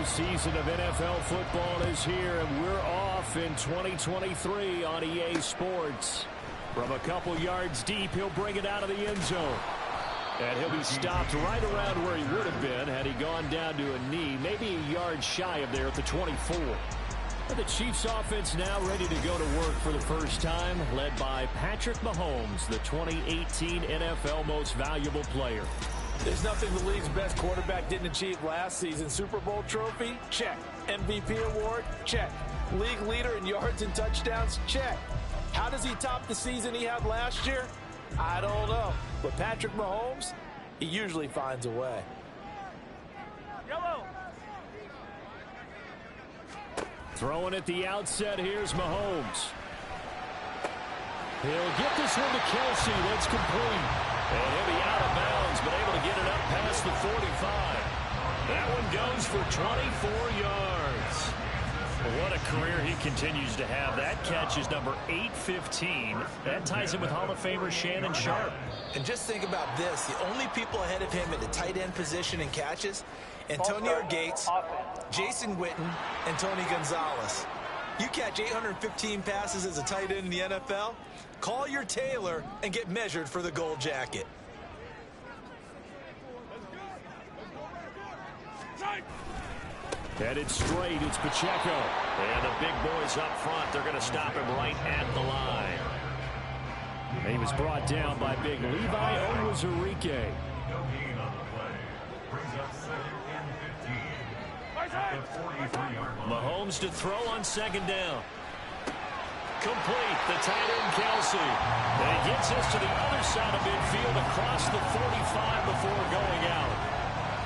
season of NFL football is here, and we're off in 2023 on EA Sports. From a couple yards deep, he'll bring it out of the end zone. And he'll be stopped right around where he would have been had he gone down to a knee, maybe a yard shy of there at the 24. And the Chiefs offense now ready to go to work for the first time, led by Patrick Mahomes, the 2018 NFL Most Valuable Player. There's nothing the league's best quarterback didn't achieve last season. Super Bowl trophy? Check. MVP award? Check. League leader in yards and touchdowns? Check. How does he top the season he had last year? I don't know. But Patrick Mahomes, he usually finds a way. Yellow. Throwing at the outset, here's Mahomes. He'll get this one to Kelsey. That's complete. And he'll be out of bounds, but able to get it up past the 45. That one goes for 24 yards. Well, what a career he continues to have. That catch is number 815. That ties him with Hall of Famer Shannon Sharpe. And just think about this. The only people ahead of him at the tight end position in catches, Antonio Gates, Jason Witten, and Tony Gonzalez. You catch 815 passes as a tight end in the NFL, call your tailor and get measured for the gold jacket. Headed straight, it's Pacheco. And the big boys up front, they're going to stop him right at the line. And he was brought down by big Levi Onwuzurike. Mahomes to throw on second down. Complete, the tight end Kelsey. And he gets us to the other side of midfield across the 45 before going out.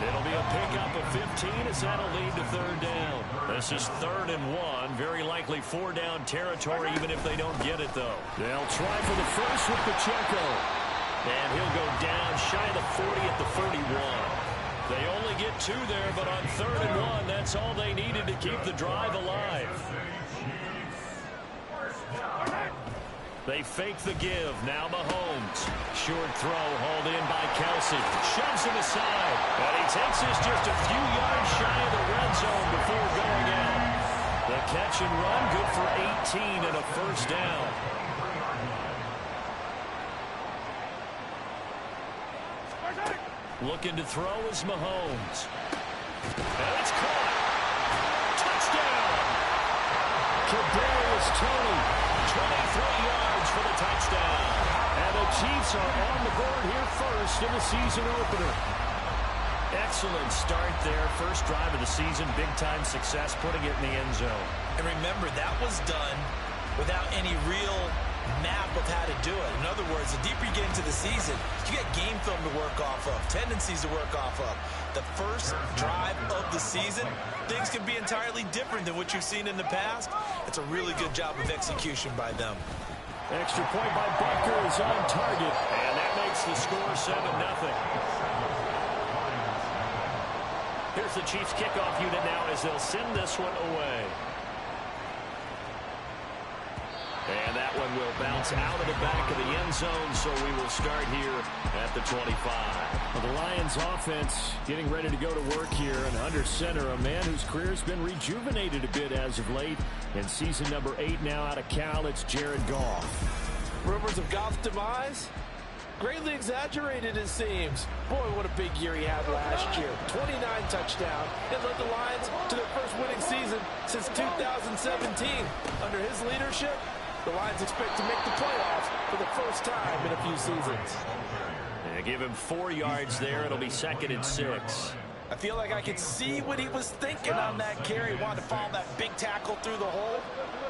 It'll be a pickup of 15 as that'll lead to third down. This is 3rd and 1. Very likely 4-down territory even if they don't get it, though. They'll try for the first with Pacheco. And he'll go down shy of the 40 at the 31. They only get 2 there, but on 3rd and 1, that's all they needed to keep the drive alive. They fake the give. Now Mahomes. Short throw hauled in by Kelsey. Shoves him aside. And he takes this just a few yards shy of the red zone before going out. The catch and run good for 18 and a first down. Looking to throw is Mahomes. And it's caught. Touchdown. Kadarius Toney. 23 yards for the touchdown. And the Chiefs are on the board here first in the season opener. Excellent start there. First drive of the season. Big-time success putting it in the end zone. And remember, that was done without any real map of how to do it. In other words, the deeper you get into the season, you get game film to work off of, tendencies to work off of. The first drive of the season, things can be entirely different than what you've seen in the past. It's a really good job of execution by them. Extra point by Butker is on target, and that makes the score 7-0. Here's the Chiefs kickoff unit now as they'll send this one away. And that one will bounce out of the back of the end zone, so we will start here at the 25. Well, the Lions offense getting ready to go to work here, and under center, a man whose career has been rejuvenated a bit as of late. In season number 8 now out of Cal, it's Jared Goff. Rumors of Goff's demise? Greatly exaggerated, it seems. Boy, what a big year he had last year. 29 touchdowns. It led the Lions to their first winning season since 2017. Under his leadership, the Lions expect to make the playoffs for the first time in a few seasons. Yeah, give him 4 yards there. It'll be 2nd and 6. I feel like I could see what he was thinking on that carry. Wanted to follow that big tackle through the hole.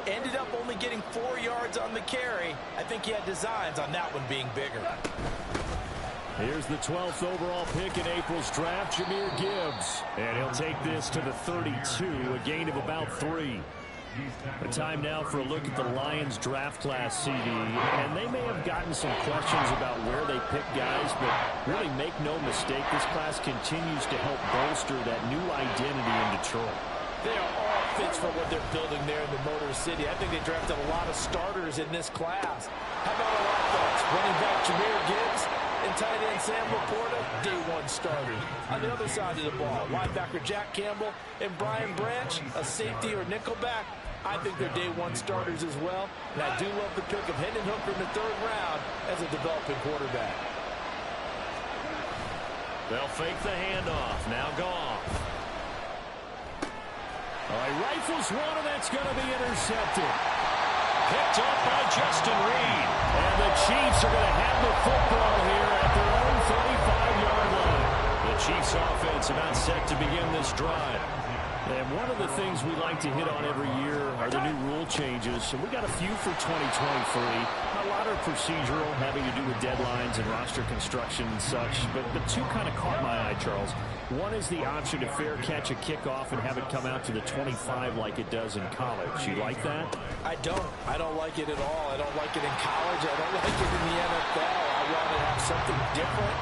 Ended up only getting 4 yards on the carry. I think he had designs on that one being bigger. Here's the 12th overall pick in April's draft, Jahmyr Gibbs. And he'll take this to the 32, a gain of about 3. The time now for a look at the Lions draft class, CD. And they may have gotten some questions about where they pick guys, but really make no mistake, this class continues to help bolster that new identity in Detroit. They are all fits for what they're building there in the Motor City. I think they drafted a lot of starters in this class. How about our offense? Running back Jahmyr Gibbs, And tight end Sam Laporta, day one starter. On the other side of the ball, linebacker Jack Campbell and Brian Branch, a safety or nickelback. I think they're day one starters as well. And I do love the pick of Hendon Hooker in the 3rd round as a developing quarterback. They'll fake the handoff. Now Goff. He rifles one, and that's going to be intercepted. Picked up by Justin Reed. And the Chiefs are going to have the football here at their own 35-yard line. The Chiefs offense about set to begin this drive. And one of the things we like to hit on every year are the new rule changes. And we got a few for 2023. A lot are procedural, having to do with deadlines and roster construction and such. But two kind of caught my eye, Charles. One is the option to fair catch a kickoff and have it come out to the 25 like it does in college. You like that? I don't like it at all. I don't like it in college. I don't like it in the NFL. I want to have something different.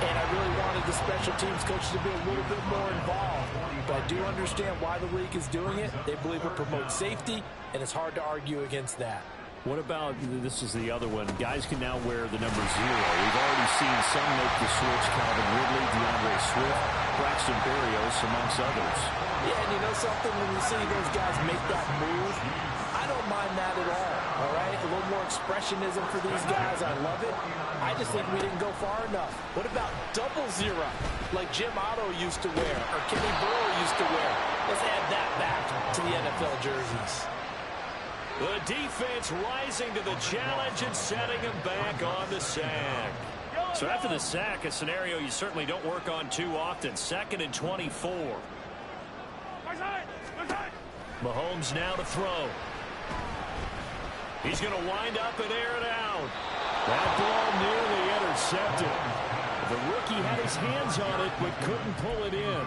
And I really wanted the special teams coach to be a little bit more involved. But I do understand why the league is doing it. They believe it promotes safety, and it's hard to argue against that. What about, this is the other one, guys can now wear the number 0. We've already seen some make the switch, Calvin Ridley, DeAndre Swift, Braxton Berrios, amongst others. Yeah, and you know something, when you see those guys make that move, I don't mind that at all right? A little more expressionism for these guys. I love it. I just think we didn't go far enough. What about 00, like Jim Otto used to wear, or Kenny Burrow used to wear? Let's add that back to the NFL jerseys. The defense rising to the challenge and setting him back on the sack. So after the sack, a scenario you certainly don't work on too often. 2nd and 24. Mahomes now to throw. He's going to wind up and air it out. That ball nearly intercepted. The rookie had his hands on it but couldn't pull it in.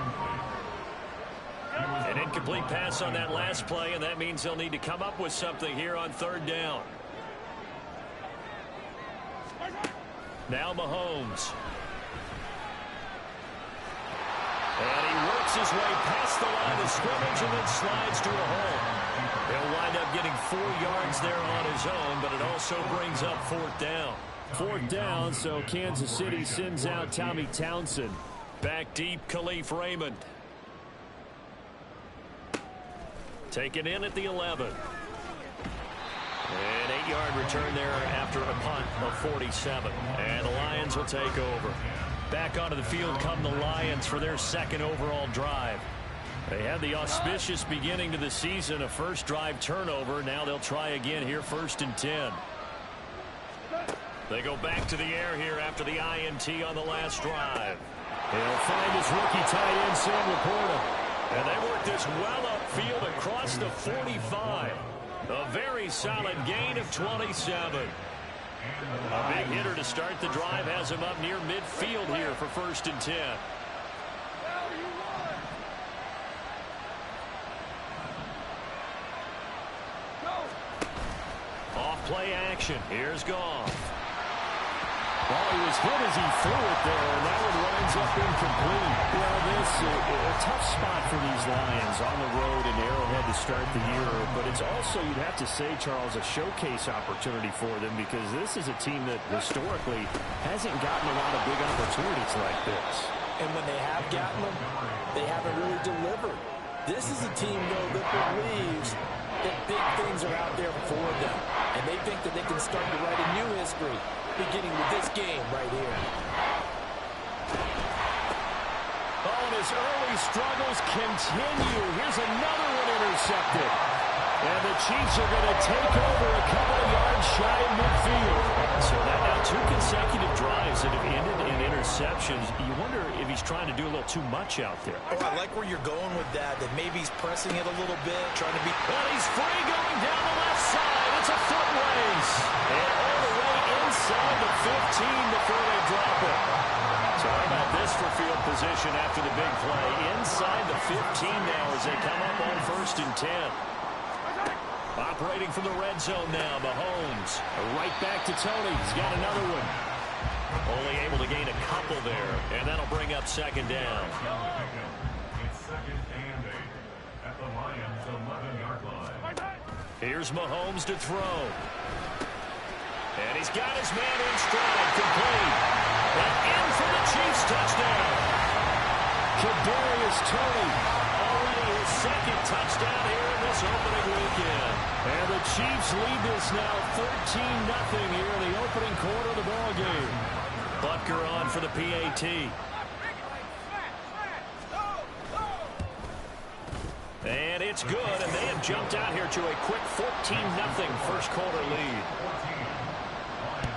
An incomplete pass on that last play, and that means they'll need to come up with something here on 3rd down. Now Mahomes. And he works his way past the line of scrimmage and then slides to a hole. He'll wind up getting 4 yards there on his own, but it also brings up 4th down. 4th down, so Kansas City sends out Tommy Townsend. Back deep, Khalif Raymond. Taken in at the 11. An 8-yard return there after a punt of 47. And the Lions will take over. Back onto the field come the Lions for their 2nd overall drive. They had the auspicious beginning to the season, a first drive turnover. Now they'll try again here, 1st and 10. They go back to the air here after the INT on the last drive. He'll find his rookie tight end, Sam Laporta. And they work this well upfield across the 45. A very solid gain of 27. A big hitter to start the drive has him up near midfield here for 1st and 10. Off play action. Here's Goff. Well, he was hit as he threw it there, and that one winds up incomplete. Well, this a tough spot for these Lions on the road in Arrowhead to start the year, but it's also, you'd have to say, Charles, a showcase opportunity for them, because this is a team that historically hasn't gotten a lot of big opportunities like this. And when they have gotten them, they haven't really delivered. This is a team, though, that believes that big things are out there for them, and they think that they can start to write a new history, beginning with this game right here. Oh, and his early struggles continue. Here's another one intercepted. And the Chiefs are going to take over a couple of yards shy of midfield. So that now 2 consecutive drives that have ended in interceptions. You wonder if he's trying to do a little too much out there. Oh, I like where you're going with that maybe he's pressing it a little bit, trying to be... But he's free going down the left side. It's a foot race. And all the way inside the 15 before they drop it. So how about this for field position after the big play? Inside the 15 now as they come up on 1st and 10. Operating from the red zone now, Mahomes. Right back to Tony. He's got another one. Only able to gain a couple there, and that'll bring up 2nd down. It's 2nd and 8 at the Lions' 11-yard line. Here's Mahomes to throw. And he's got his man in stride, complete. And in for the Chiefs touchdown. Kadarius Toney, already his second touchdown here in this opening weekend. And the Chiefs lead this now 13-0 here in the opening quarter of the ball game. Butker on for the PAT. And it's good, and they have jumped out here to a quick 14-0 first quarter lead.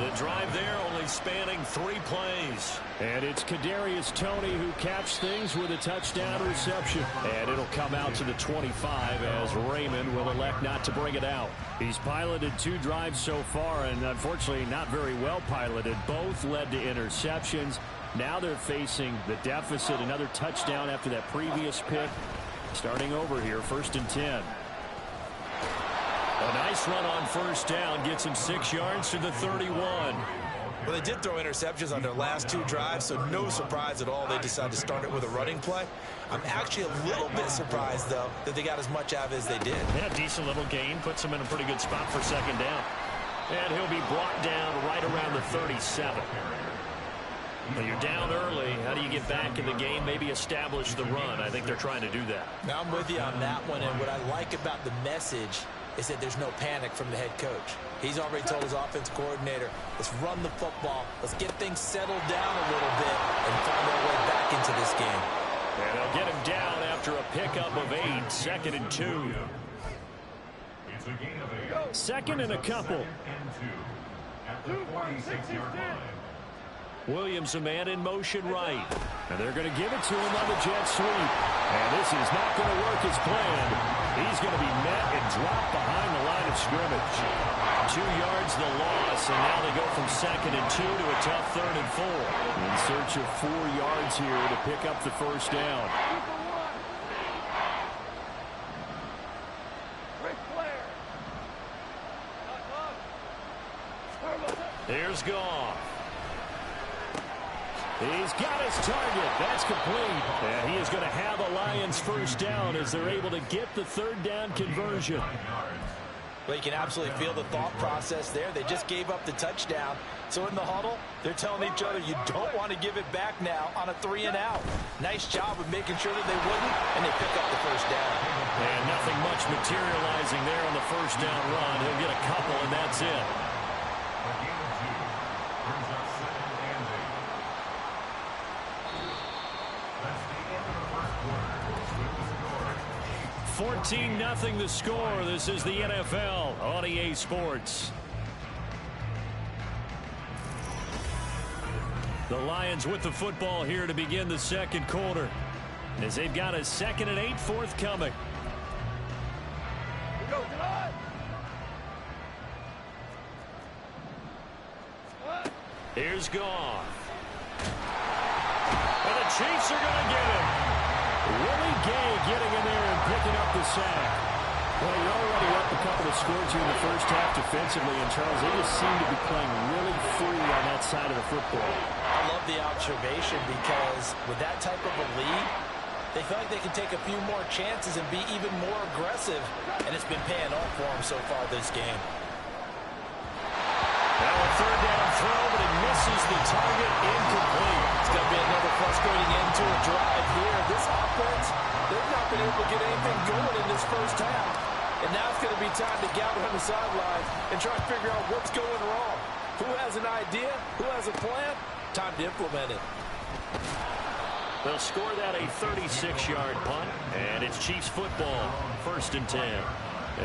The drive there only spanning 3 plays. And it's Kadarius Toney who caps things with a touchdown reception. And it'll come out to the 25 as Raymond will elect not to bring it out. He's piloted 2 drives so far, and unfortunately not very well piloted. Both led to interceptions. Now they're facing the deficit. Another touchdown after that previous pick. Starting over here, 1st and 10. A nice run on first down gets him 6 yards to the 31. Well, they did throw interceptions on their last 2 drives, so no surprise at all they decided to start it with a running play. I'm actually a little bit surprised, though, that they got as much out of it as they did. Yeah, decent little gain. Puts him in a pretty good spot for 2nd down. And he'll be brought down right around the 37. Now you're down early. How do you get back in the game? Maybe establish the run. I think they're trying to do that. Now I'm with you on that one, and what I like about the message is that there's no panic from the head coach. He's already told his offense coordinator, let's run the football, let's get things settled down a little bit and find our way back into this game. And they'll get him down after a pickup of 8, 2nd and 2. It's a gain of 8. 2nd and a couple. And 2 at the 46-yard line. Williams a man in motion right. And they're going to give it to him on the jet sweep. And this is not going to work as planned. He's going to be met and dropped behind the line of scrimmage. 2 yards the loss, and now they go from 2nd and 2 to a tough 3rd and 4. In search of 4 yards here to pick up the first down. Here's Goff. He's got his target. That's complete. And he is going to have the Lions first down as they're able to get the 3rd down conversion. Well, you can absolutely feel the thought process there. They just gave up the touchdown. So in the huddle, they're telling each other, you don't want to give it back now on a 3 and out. Nice job of making sure that they wouldn't, and they pick up the first down. And nothing much materializing there on the first down run. He'll get a couple, and that's it. A gain of 2 brings up 2nd and 8. That's the end of the first quarter. With the score, 14-0 the score. This is the NFL on EA Sports. The Lions with the football here to begin the 2nd quarter, as they've got a 2nd and 8 forthcoming. Here's Goff. And the Chiefs are going to get him. Willie Gay getting in there and picking up the sack. Well, you're already up a couple of scores here in the first half defensively, and Charles, they just seem to be playing really free on that side of the football. I love the observation because with that type of a lead, they feel like they can take a few more chances and be even more aggressive, and it's been paying off for them so far this game. Now a 3rd down throw, but it misses the target, incomplete. It's going to be another frustrating end to a drive here. This offense, they've not been able to get anything going in this first half. And now it's going to be time to gather on the sidelines and try to figure out what's going wrong. Who has an idea? Who has a plan? Time to implement it. They'll score that a 36-yard punt, and it's Chiefs football, 1st and 10.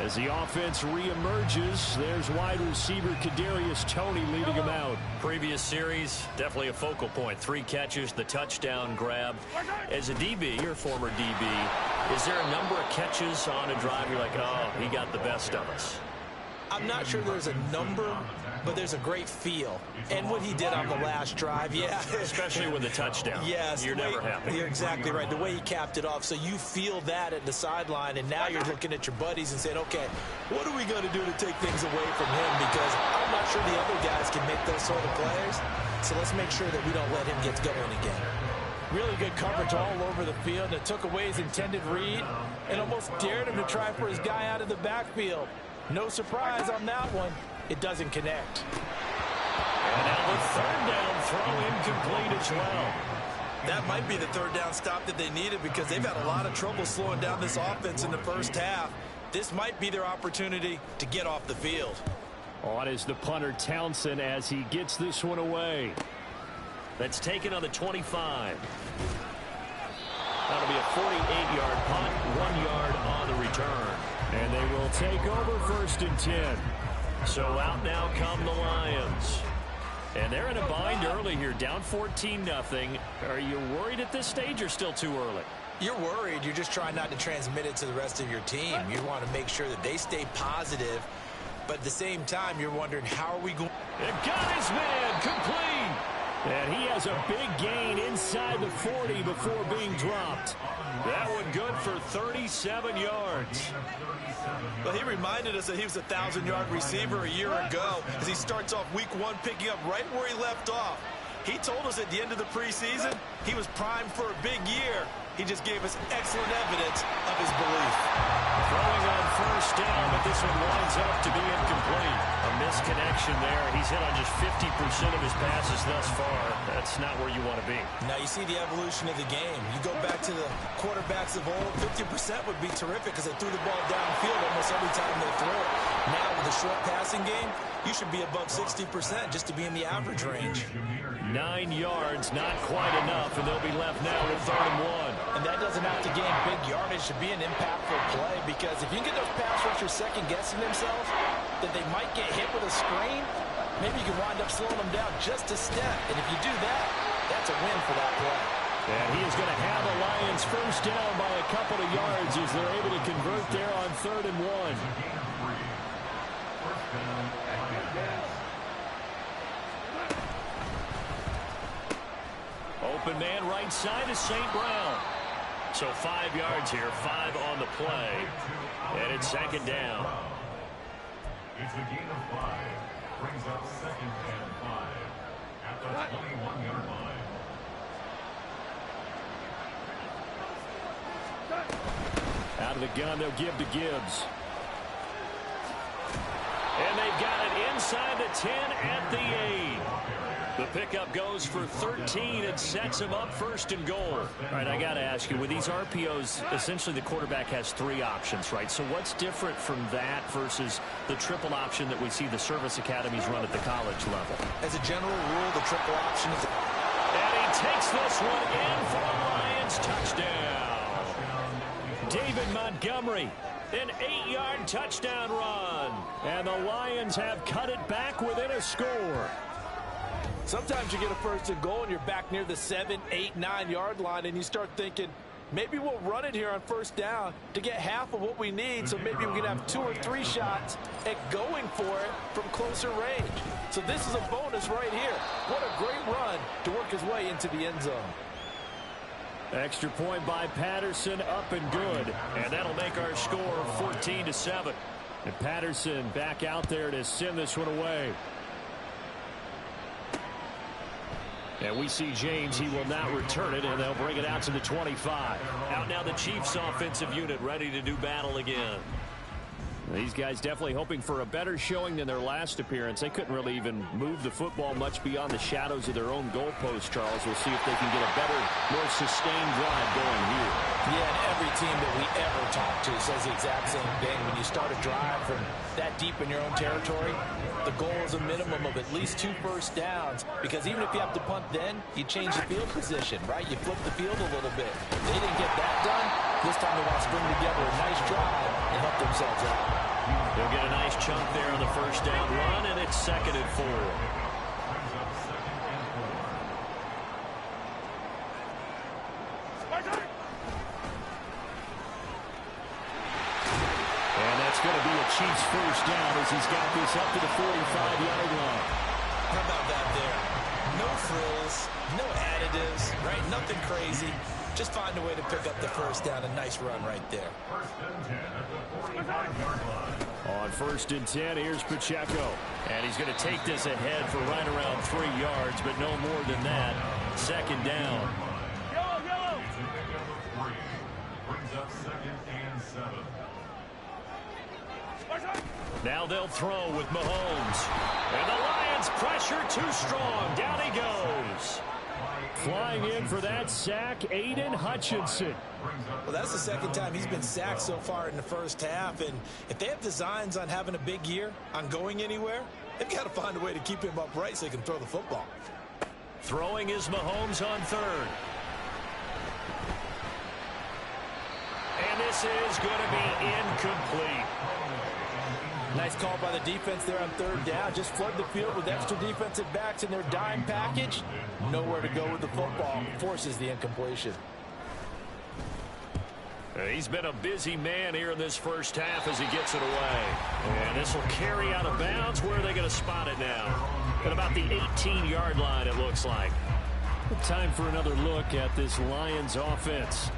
As the offense reemerges, there's wide receiver Kadarius Toney leading him out. Previous series, definitely a focal point. 3 catches, the touchdown grab. As a DB, or former DB, is there a number of catches on a drive you're like, oh, he got the best of us? I'm not sure there's a number, but there's a great feel. And what he did on the last drive, yeah. Especially with the touchdown. Yes. You're never happy. You're exactly right. The way he capped it off. So you feel that at the sideline, and now you're looking at your buddies and saying, okay, what are we going to do to take things away from him? Because I'm not sure the other guys can make those sort of plays. So let's make sure that we don't let him get going again. Really good coverage all over the field. It took away his intended read and almost dared him to try for his guy out of the backfield. No surprise on that one. It doesn't connect. And now the third down throw incomplete as well. That might be the third down stop that they needed because they've had a lot of trouble slowing down this offense in the first half. This might be their opportunity to get off the field. On is the punter Townsend as he gets this one away. That's taken on the 25. That'll be a 48-yard punt, 1 yard on the return. And they will take over 1st and 10. So out now come the Lions. And they're in a bind early here, down 14-0. Are you worried at this stage or still too early? You're worried. You're just trying not to transmit it to the rest of your team. You want to make sure that they stay positive. But at the same time, you're wondering, how are we going? It got his man complete. And he has a big gain inside the 40 before being dropped. That one good for 37 yards. Well, he reminded us that he was a 1,000-yard receiver a year ago as he starts off week 1 picking up right where he left off. He told us at the end of the preseason he was primed for a big year. He just gave us excellent evidence of his belief. Throwing on 1st down, but this one winds up to be incomplete. A misconnection there. He's hit on just 50% of his passes thus far. That's not where you want to be. Now you see the evolution of the game. You go back to the quarterbacks of old, 50% would be terrific because they threw the ball downfield almost every time they throw it. Now with the short passing game, you should be above 60% just to be in the average range. 9 yards, not quite enough, and they'll be left now with 3rd and 1. And that doesn't have to gain big yardage to be an impactful play because if you can get those pass rushers second-guessing themselves, that they might get hit with a screen, maybe you can wind up slowing them down just a step. And if you do that, that's a win for that play. And he is going to have the Lions 1st down by a couple of yards as they're able to convert there on 3rd and 1. Open man right side is St. Brown. So 5 yards here, 5 on the play. And it's 2nd down. It's a gain of 5. Brings up 2nd and 5 at the 21-yard line. Out of the gun, they'll give to Gibbs. And they've got it inside the 10 at the 8. The pickup goes for 13. It sets him up 1st and goal. All right, I got to ask you, with these RPOs, essentially the quarterback has 3 options, right? So what's different from that versus the triple option that we see the service academies run at the college level? As a general rule, the triple option is... And he takes this one in for a Lions touchdown. David Montgomery, an 8-yard touchdown run. And the Lions have cut it back within a score. Sometimes you get a 1st and goal and you're back near the 7, 8, 9-yard line and you start thinking, maybe we'll run it here on 1st down to get half of what we need, so maybe we can have 2 or 3 shots at going for it from closer range. So this is a bonus right here. What a great run to work his way into the end zone. Extra point by Patterson, up and good. And that'll make our score 14-7. And Patterson back out there to send this one away. And we see James. He will not return it, and they'll bring it out to the 25. Out now the Chiefs offensive unit ready to do battle again. These guys definitely hoping for a better showing than their last appearance. They couldn't really even move the football much beyond the shadows of their own goalpost, Charles. We'll see if they can get a better, more sustained drive going here. Yeah, and every team that we ever talk to says the exact same thing. When you start a drive from that deep in your own territory, the goal is a minimum of at least 2 first downs, because even if you have to punt then, you change the field position, right? You flip the field a little bit. If they didn't get that done, this time they want to string together a nice drive and help themselves out. They'll get a nice chunk there on the 1st down run, and it's 2nd and 4. And that's going to be a Chiefs 1st down as he's got this up to the 45-yard line. How about that there? No frills, no additives, right? Nothing crazy. Just find a way to pick up the 1st down. A nice run right there. 1st and 10 at the 45-yard line. On 1st and 10, here's Pacheco. And he's going to take this ahead for right around 3 yards, but no more than that. 2nd down. Yellow, yellow. It's a pickup of 3. Brings up 2nd and 7. Now they'll throw with Mahomes. And the Lions pressure too strong. Down he goes. Flying in for that sack, Aiden Hutchinson. Well, that's the second time he's been sacked so far in the first half. And if they have designs on having a big year, on going anywhere, they've got to find a way to keep him upright so he can throw the football. Throwing is Mahomes on third. And this is going to be incomplete. Nice call by the defense there on third down. Just flood the field with extra defensive backs in their dime package. Nowhere to go with the football. Forces the incompletion. He's been a busy man here in this first half as he gets it away. And this will carry out of bounds. Where are they going to spot it now? At about the 18-yard line, it looks like. Time for another look at this Lions offense.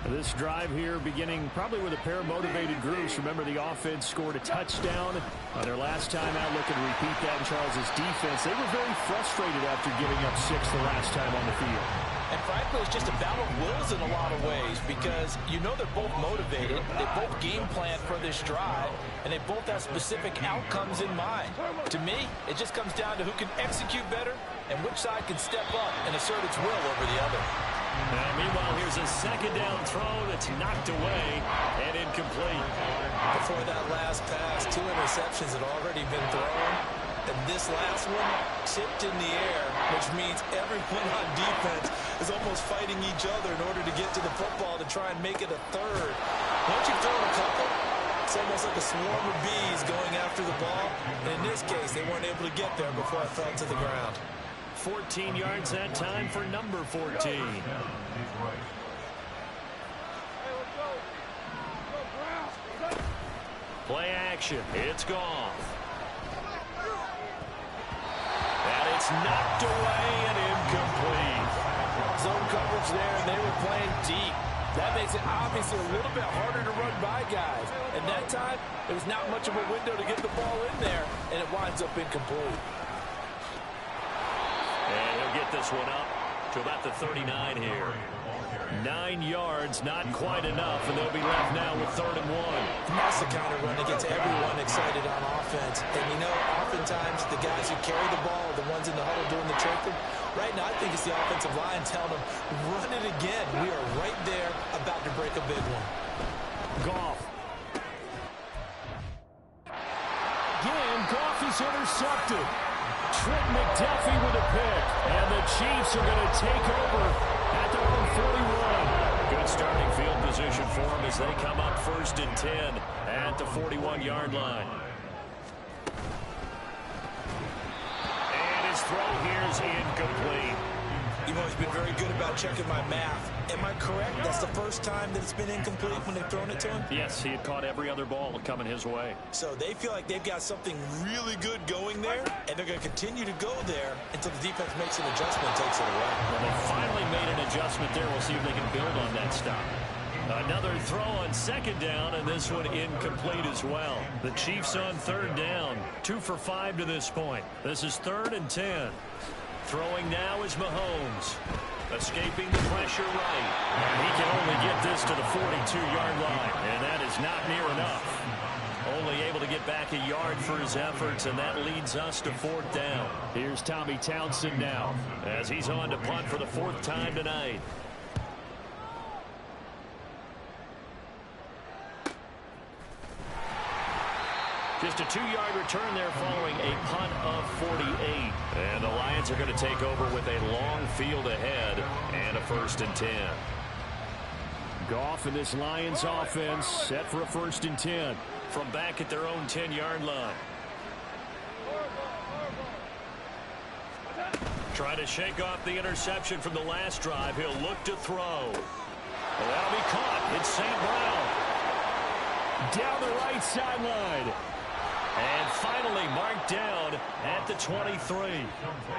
This drive here beginning probably with a pair of motivated groups. Remember, the offense scored a touchdown on their last time out. Looking to repeat that in Charles's defense. They were very frustrated after giving up 6 the last time on the field. And frankly, it's just a battle of wills in a lot of ways because you know they're both motivated. They both game plan for this drive, and they both have specific outcomes in mind. To me, it just comes down to who can execute better and which side can step up and assert its will over the other. Now, meanwhile, here's a second down throw that's knocked away and incomplete. Before that last pass, 2 interceptions had already been thrown. And this last one tipped in the air, which means everyone on defense is almost fighting each other in order to get to the football to try and make it a third. Once you've thrown a couple, it's almost like a swarm of bees going after the ball. And in this case, they weren't able to get there before it fell to the ground. 14 yards that time for number 14. Play action. It's gone. And it's knocked away and incomplete. Zone coverage there, and they were playing deep. That makes it obviously a little bit harder to run by guys. And that time, there was not much of a window to get the ball in there, and it winds up incomplete. And he'll get this one up to about the 39 here. 9 yards, not quite enough, and they'll be left now with 3rd and 1. That's the kind of run that gets everyone excited on offense. And you know, oftentimes the guys who carry the ball are the ones in the huddle doing the choking. Right now, I think it's the offensive line telling them, run it again. We are right there about to break a big one. Goff. Again, Goff is intercepted. Trent McDuffie with a pick. And the Chiefs are going to take over at their own 41. Good starting field position for them as they come up 1st and 10 at the 41-yard line. And his throw here is incomplete. You've always been very good about checking my math. Am I correct? That's the first time that it's been incomplete when they've thrown it to him? Yes, he had caught every other ball coming his way. So they feel like they've got something really good going there, and they're going to continue to go there until the defense makes an adjustment and takes it away. Well, they finally made an adjustment there. We'll see if they can build on that stop. Another throw on 2nd down, and this one incomplete as well. The Chiefs on 3rd down. 2 for 5 to this point. This is 3rd and 10. Throwing now is Mahomes. Escaping the pressure right. And he can only get this to the 42-yard line, and that is not near enough. Only able to get back a yard for his efforts, and that leads us to 4th down. Here's Tommy Townsend now as he's on to punt for the 4th time tonight. Just a 2-yard return there following a punt of 48. And the Lions are going to take over with a long field ahead and a 1st and 10. Goff and this Lions offense set for a 1st and 10 from back at their own 10-yard line. Trying to shake off the interception from the last drive. He'll look to throw. Well, that'll be caught. It's St. Brown. Down the right sideline. And finally marked down at the 23.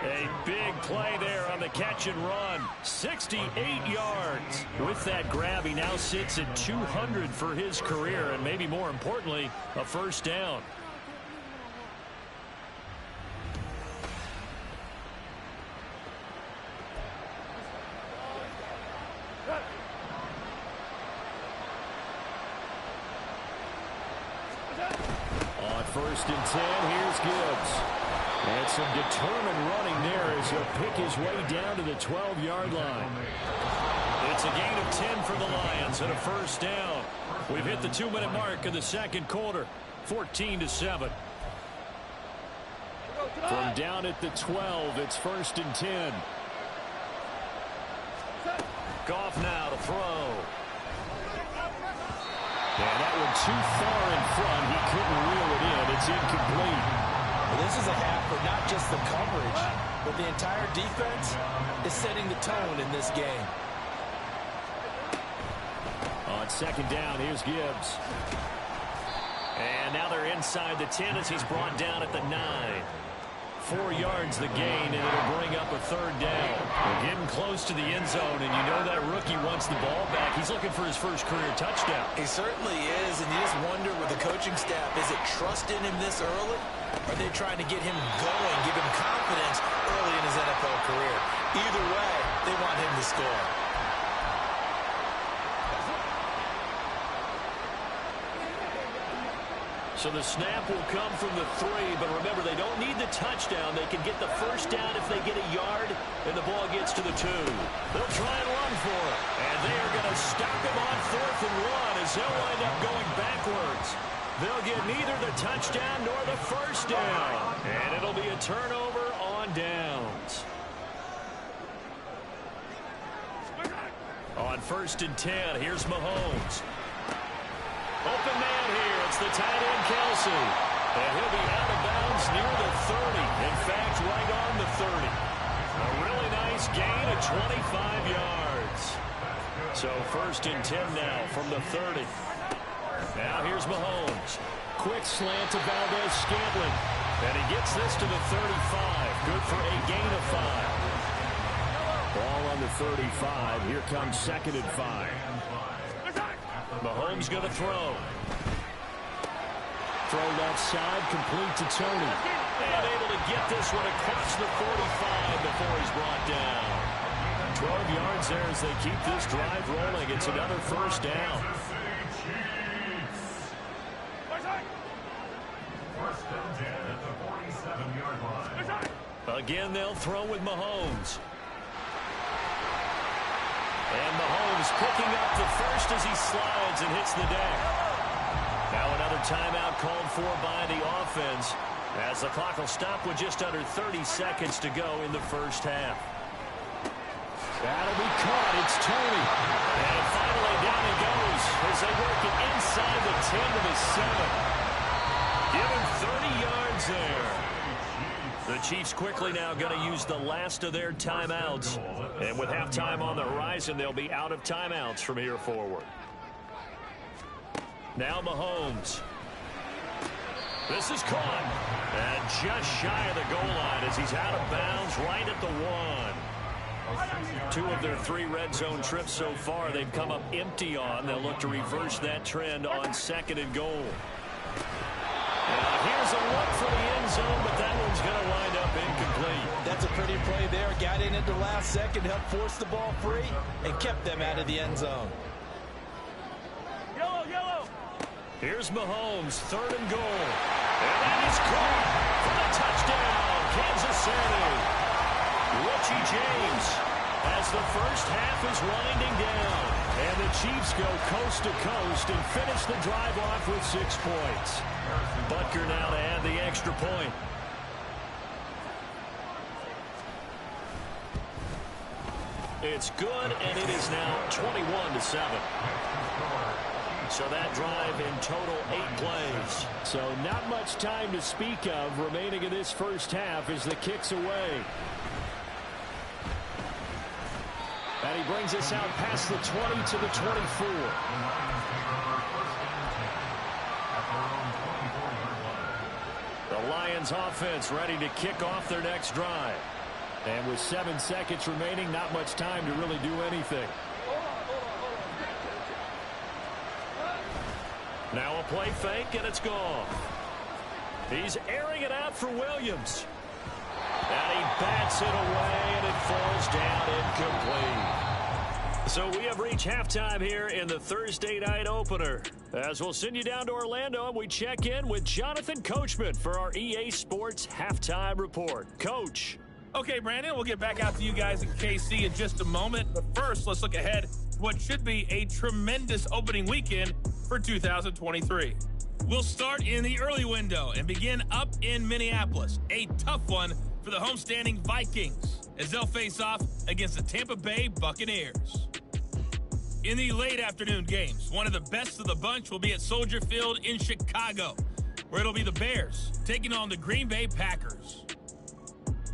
A big play there on the catch and run. 68 yards. With that grab, he now sits at 200 for his career, and maybe more importantly, a 1st down. first and 10. Here's Gibbs. And some determined running there as he'll pick his way down to the 12-yard line. It's a gain of 10 for the Lions and a first down. We've hit the 2-minute mark of the second quarter. 14-7. From down at the 12, it's first and 10. Goff now to throw. And that one too far in front. He couldn't reel it in. It's incomplete. Well, this is a half for not just the coverage, but the entire defense is setting the tone in this game. On second down, here's Gibbs. And now they're inside the 10 as he's brought down at the 9. 4 yards the gain, and it'll bring up a third down. We're getting close to the end zone, and you know that rookie wants the ball back. He's looking for his first career touchdown. He certainly is, and you just wonder with the coaching staff, is it trust in him this early? Are they trying to get him going, give him confidence early in his NFL career? Either way, they want him to score. So the snap will come from the 3, but remember, they don't need the touchdown. They can get the first down if they get a yard, and the ball gets to the 2. They'll try and run for it, and they are going to stop him on 4th and 1 as they'll wind up going backwards. They'll get neither the touchdown nor the first down, and it'll be a turnover on downs. On first and 10, here's Mahomes. Open man here. It's the tight end, Kelsey. And he'll be out of bounds near the 30. In fact, right on the 30. A really nice gain of 25 yards. So first and 10 now from the 30. Now here's Mahomes. Quick slant to Valdez-Scantling. And he gets this to the 35. Good for a gain of 5. Ball on the 35. Here comes second and 5. Mahomes going to throw. Throw left side, complete to Tony. And able to get this one across the 45 before he's brought down. 12 yards there as they keep this drive rolling. It's another first down. First and 10 at the 47-yard line. Again, they'll throw with Mahomes. And Mahomes picking up the first as he slides and hits the deck. Now another timeout called for by the offense as the clock will stop with just under 30 seconds to go in the first half. That'll be caught. It's Tony. And finally down he goes as they work it inside the 10 to the 7. Give him 30 yards there. The Chiefs quickly now going to use the last of their timeouts. And with halftime on the horizon, they'll be out of timeouts from here forward. Now Mahomes. This is caught. And just shy of the goal line as he's out of bounds right at the 1. 2 of their 3 red zone trips so far they've come up empty on. They'll look to reverse that trend on second and goal. Here's a look for the end zone, but that one's going to wind up incomplete. That's a pretty play there. Got in at the last second, helped force the ball free, and kept them out of the end zone. Yellow, yellow. Here's Mahomes, 3rd and goal. And that is caught for the touchdown, Kansas City. Richie James as the first half is winding down. And the Chiefs go coast to coast and finish the drive off with 6 points. Butker now to add the extra point. It's good, and it is now 21-7. So that drive in total 8 plays. So not much time to speak of remaining in this first half as the kick's away. And he brings us out past the 20 to the 24. The Lions offense ready to kick off their next drive. And with 7 seconds remaining, not much time to really do anything. Now a play fake, and it's gone. He's airing it out for Williams. And he bats it away, and it falls down incomplete. So we have reached halftime here in the Thursday night opener. As we'll send you down to Orlando, and we check in with Jonathan Coachman for our EA Sports Halftime Report. Coach. Okay, Brandon, we'll get back out to you guys in KC in just a moment. But first, let's look ahead to what should be a tremendous opening weekend for 2023. We'll start in the early window and begin up in Minneapolis. A tough one for the homestanding Vikings as they'll face off against the Tampa Bay Buccaneers. In the late afternoon games, one of the best of the bunch will be at Soldier Field in Chicago, where it'll be the Bears taking on the Green Bay Packers.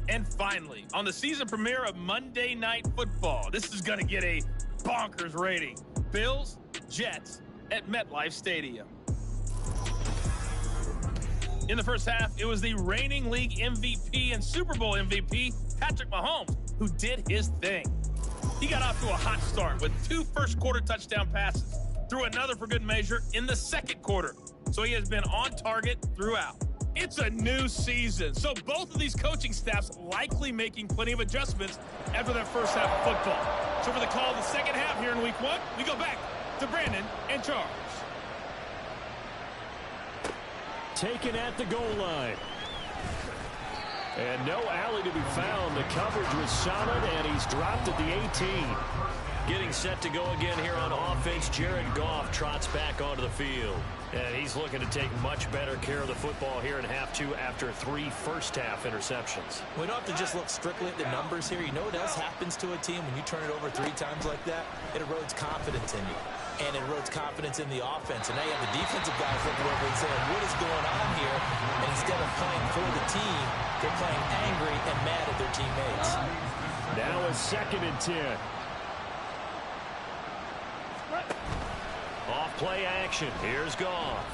And finally, on the season premiere of Monday Night Football, this is going to get a bonkers rating. Bills, Jets at MetLife Stadium. In the first half, it was the reigning league MVP and Super Bowl MVP, Patrick Mahomes, who did his thing. He got off to a hot start with 2 first-quarter touchdown passes, threw another for good measure in the second quarter, so he has been on target throughout. It's a new season, so both of these coaching staffs likely making plenty of adjustments after that first half of football. So for the call of the second half here in Week 1, we go back to Brandon and Charles. Taken at the goal line. And no alley to be found. The coverage was solid, and he's dropped at the 18. Getting set to go again here on offense, Jared Goff trots back onto the field. And he's looking to take much better care of the football here in half 2 after 3 first-half interceptions. We don't have to just look strictly at the numbers here. You know what else happens to a team when you turn it over 3 times like that? It erodes confidence in you. And it erodes confidence in the offense. And now you have the defensive guys looking over and saying, what is going on here? And instead of playing for the team, they're playing angry and mad at their teammates. Now a 2nd and 10. Off play action. Here's Goff.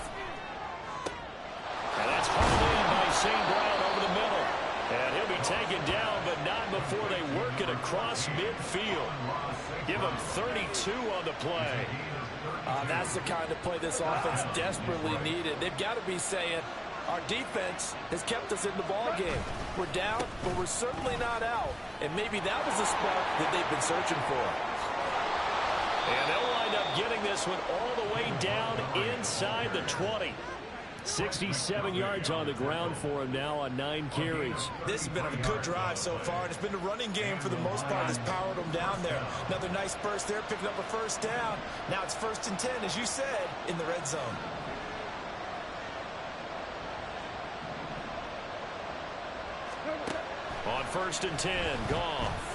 And that's hauled in by St. Brown over the middle. And he'll be taken down, but not before they work it across midfield. Give him 32 on the play. That's the kind of play this offense desperately needed. They've got to be saying, our defense has kept us in the ball game. We're down, but we're certainly not out. And maybe that was the spark that they've been searching for. And they'll wind up getting this one all the way down inside the 20. 67 yards on the ground for him now on 9 carries. This has been a good drive so far, and it's been the running game for the most part that's powered them down there. Another nice burst there, picking up a first down. Now it's 1st and 10, as you said, in the red zone. On 1st and 10, Goff.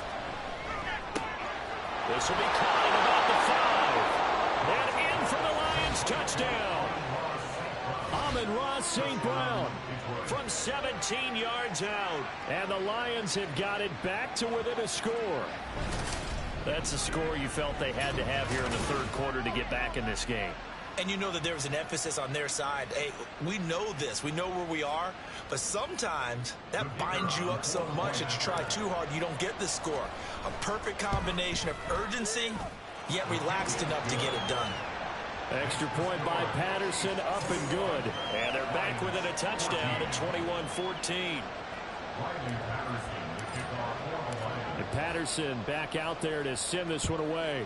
This will be caught at about the 5. And in for the Lions, touchdown. Amon-Ra St. Brown from 17 yards out. And the Lions have got it back to within a score. That's a score you felt they had to have here in the 3rd quarter to get back in this game. And you know that there was an emphasis on their side. Hey, we know this. We know where we are. But sometimes that binds you up so much that you try too hard, you don't get the score. A perfect combination of urgency, yet relaxed enough to get it done. Extra point by Patterson, up and good. And they're back within a touchdown at 21-14. And Patterson back out there to send this one away.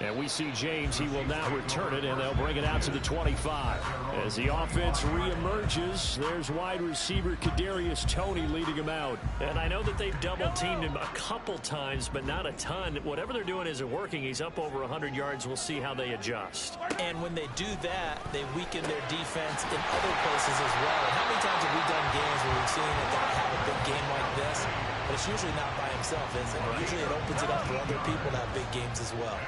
And we see James, he will now return it, and they'll bring it out to the 25. As the offense reemerges, there's wide receiver Kadarius Toney leading him out. And I know that they've double-teamed him a couple times, but not a ton. Whatever they're doing isn't working. He's up over 100 yards. We'll see how they adjust. And when they do that, they weaken their defense in other places as well. And how many times have we done games where we've seen a guy have a big game like this? But it's usually not by himself, is it? Usually it opens it up for other people to have big games as well.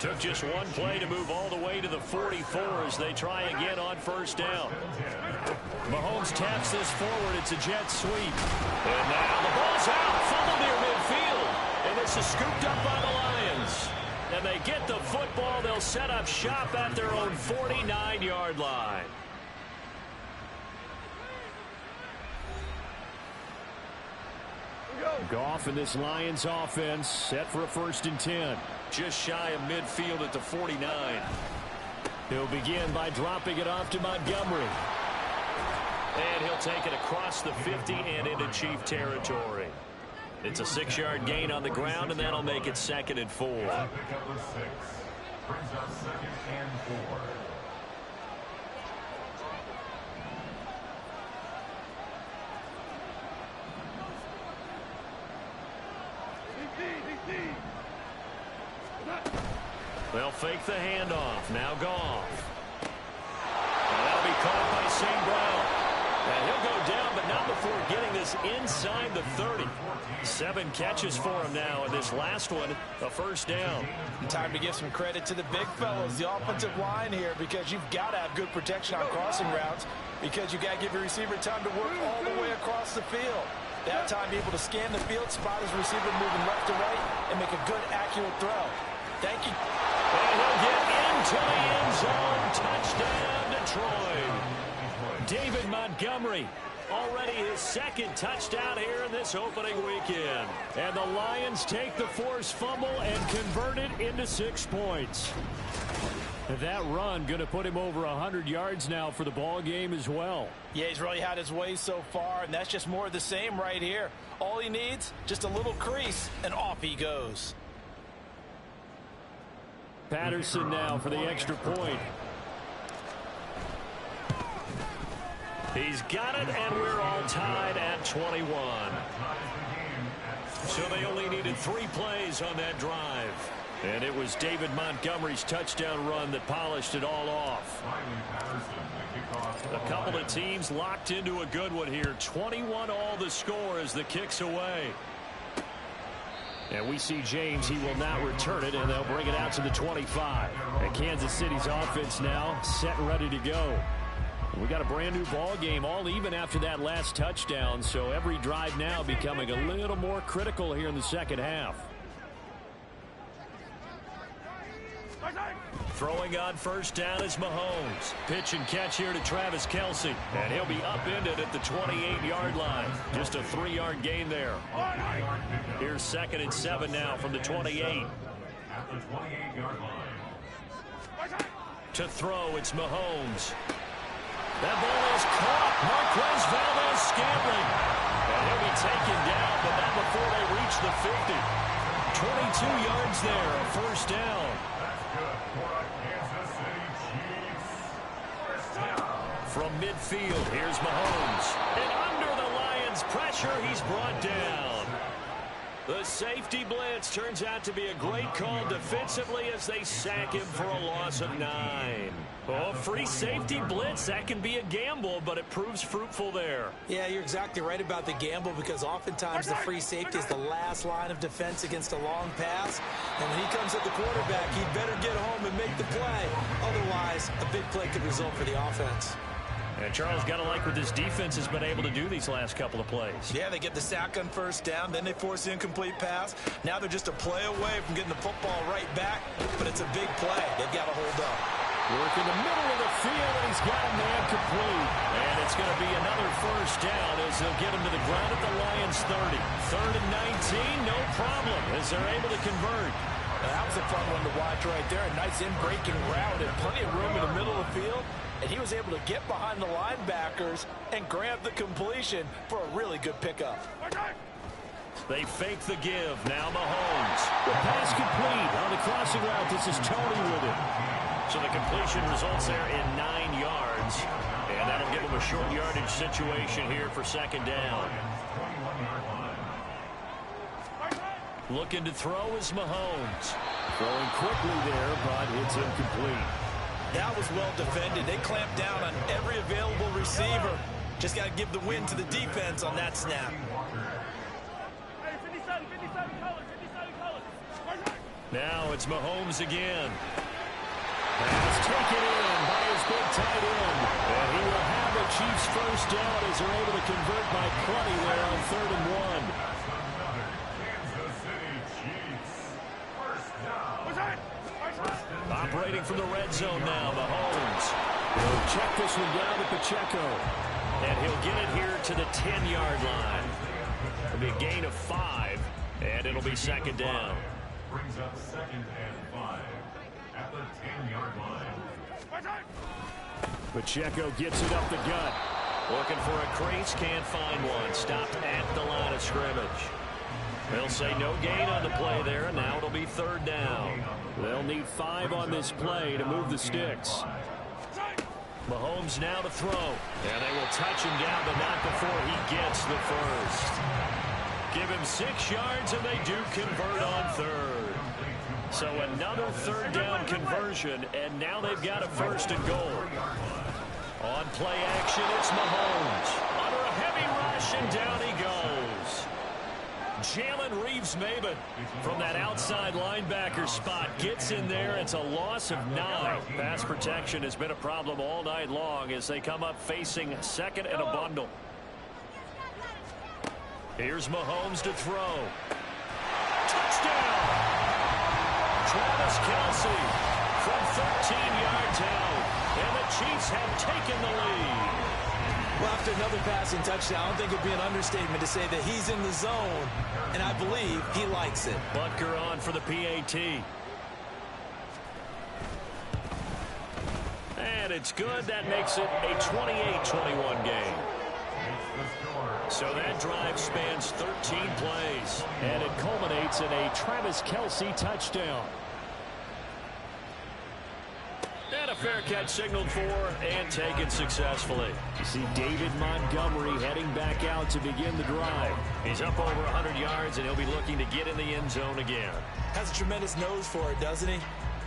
Took just one play to move all the way to the 44 as they try again on 1st down. Mahomes taps this forward. It's a jet sweep. And now the ball's out. Fumble near midfield. And this is scooped up by the Lions. And they get the football. They'll set up shop at their own 49-yard line. Goff and this Lions offense set for a 1st and 10. Just shy of midfield at the 49. He'll begin by dropping it off to Montgomery. And he'll take it across the 50 and into Chief territory. It's a 6-yard gain on the ground, and that'll make it 2nd and 4. Pickup of 6. Brings up 2nd and 4. They'll fake the handoff. Now Goff. And that'll be caught by St. Brown. And he'll go down, but not before getting this inside the 30. 7 catches for him now, and this last one, a first down. And time to give some credit to the big fellas, the offensive line here, because you've got to have good protection on crossing routes, because you've got to give your receiver time to work all the way across the field. That time, able to scan the field, spot his receiver moving left to right, and make a good, accurate throw. Thank you. And he'll get into the end zone. Touchdown, Detroit. David Montgomery, already his 2nd touchdown here in this opening weekend. And the Lions take the forced fumble and convert it into 6 points. That run going to put him over 100 yards now for the ball game as well. Yeah, he's really had his way so far, and that's just more of the same right here. All he needs, just a little crease, and off he goes. Patterson now for the extra point. He's got it, and we're all tied at 21. So they only needed 3 plays on that drive. And it was David Montgomery's touchdown run that polished it all off. A couple of teams locked into a good one here. 21 all the score as the kick's away. And we see James. He will not return it, and they'll bring it out to the 25. And Kansas City's offense now set and ready to go. We got a brand new ball game, all even after that last touchdown. So every drive now becoming a little more critical here in the second half. Throwing on first down is Mahomes. Pitch and catch here to Travis Kelce. And he'll be upended at the 28-yard line. Just a 3-yard gain there. Here's 2nd and 7 now from the 28. At the 28-yard line. To throw, it's Mahomes. That ball is caught. Marquez Valdes-Scantling. And he'll be taken down, but not before they reach the 50. 22 yards there, a first down. That's good for a Kansas City Chiefs. First down. From midfield, here's Mahomes. And under the Lions' pressure, he's brought down. The safety blitz turns out to be a great call defensively as they sack him for a loss of 9. Oh, free safety blitz, that can be a gamble, but it proves fruitful there. Yeah, you're exactly right about the gamble, because oftentimes the free safety is the last line of defense against a long pass. And when he comes at the quarterback, he'd better get home and make the play. Otherwise, a big play could result for the offense. And Charles, got to like what this defense has been able to do these last couple of plays. Yeah, they get the sack on first down, then they force the incomplete pass. Now they're just a play away from getting the football right back, but it's a big play. They've got to hold up. Work in the middle of the field, and he's got a man complete. And it's going to be another first down as they'll get him to the ground at the Lions' 30. 3rd and 19, no problem, as they're able to convert. That was a fun one to watch right there. A nice in-breaking route and plenty of room in the middle of the field. And he was able to get behind the linebackers and grab the completion for a really good pickup. They fake the give. Now Mahomes. The pass complete on the crossing route. This is Tony with it. So the completion results there in 9 yards. And that'll give him a short yardage situation here for 2nd down. Looking to throw is Mahomes. Throwing quickly there, but it's incomplete. That was well defended. They clamped down on every available receiver. Just got to give the win to the defense on that snap. Now it's Mahomes again. Pass taken in by his big tight end. And he will have the Chiefs first down as they're able to convert by plenty there on 3rd and 1. Operating from the red zone now, Mahomes. He'll check this one down to Pacheco. And he'll get it here to the 10-yard line. It'll be a gain of 5, and it'll be 2nd down. Brings up 2nd and 5 at the 10-yard line. Pacheco gets it up the gut. Looking for a crease, can't find one. Stopped at the line of scrimmage. They'll say no gain on the play there, and now it'll be third down. They'll need 5 on this play to move the sticks. Mahomes now to throw. And they will touch him down, but not before he gets the first. Give him 6 yards, and they do convert on third. So another third down conversion, and now they've got a first and goal. On play action, it's Mahomes. Under a heavy rush, and down he goes. Jalen Reeves-Maybin from that outside linebacker spot gets in there. It's a loss of 9. Pass protection has been a problem all night long as they come up facing second and a bundle. Here's Mahomes to throw. Touchdown! Travis Kelce from 13 yards out. And the Chiefs have taken the lead. Well, after another passing touchdown, I don't think it would be an understatement to say that he's in the zone, and I believe he likes it. Butker on for the PAT. And it's good. That makes it a 28-21 game. So that drive spans 13 plays. And it culminates in a Travis Kelce touchdown. And a fair catch signaled for and taken successfully. You see David Montgomery heading back out to begin the drive. He's up over 100 yards, and he'll be looking to get in the end zone again. Has a tremendous nose for it, doesn't he?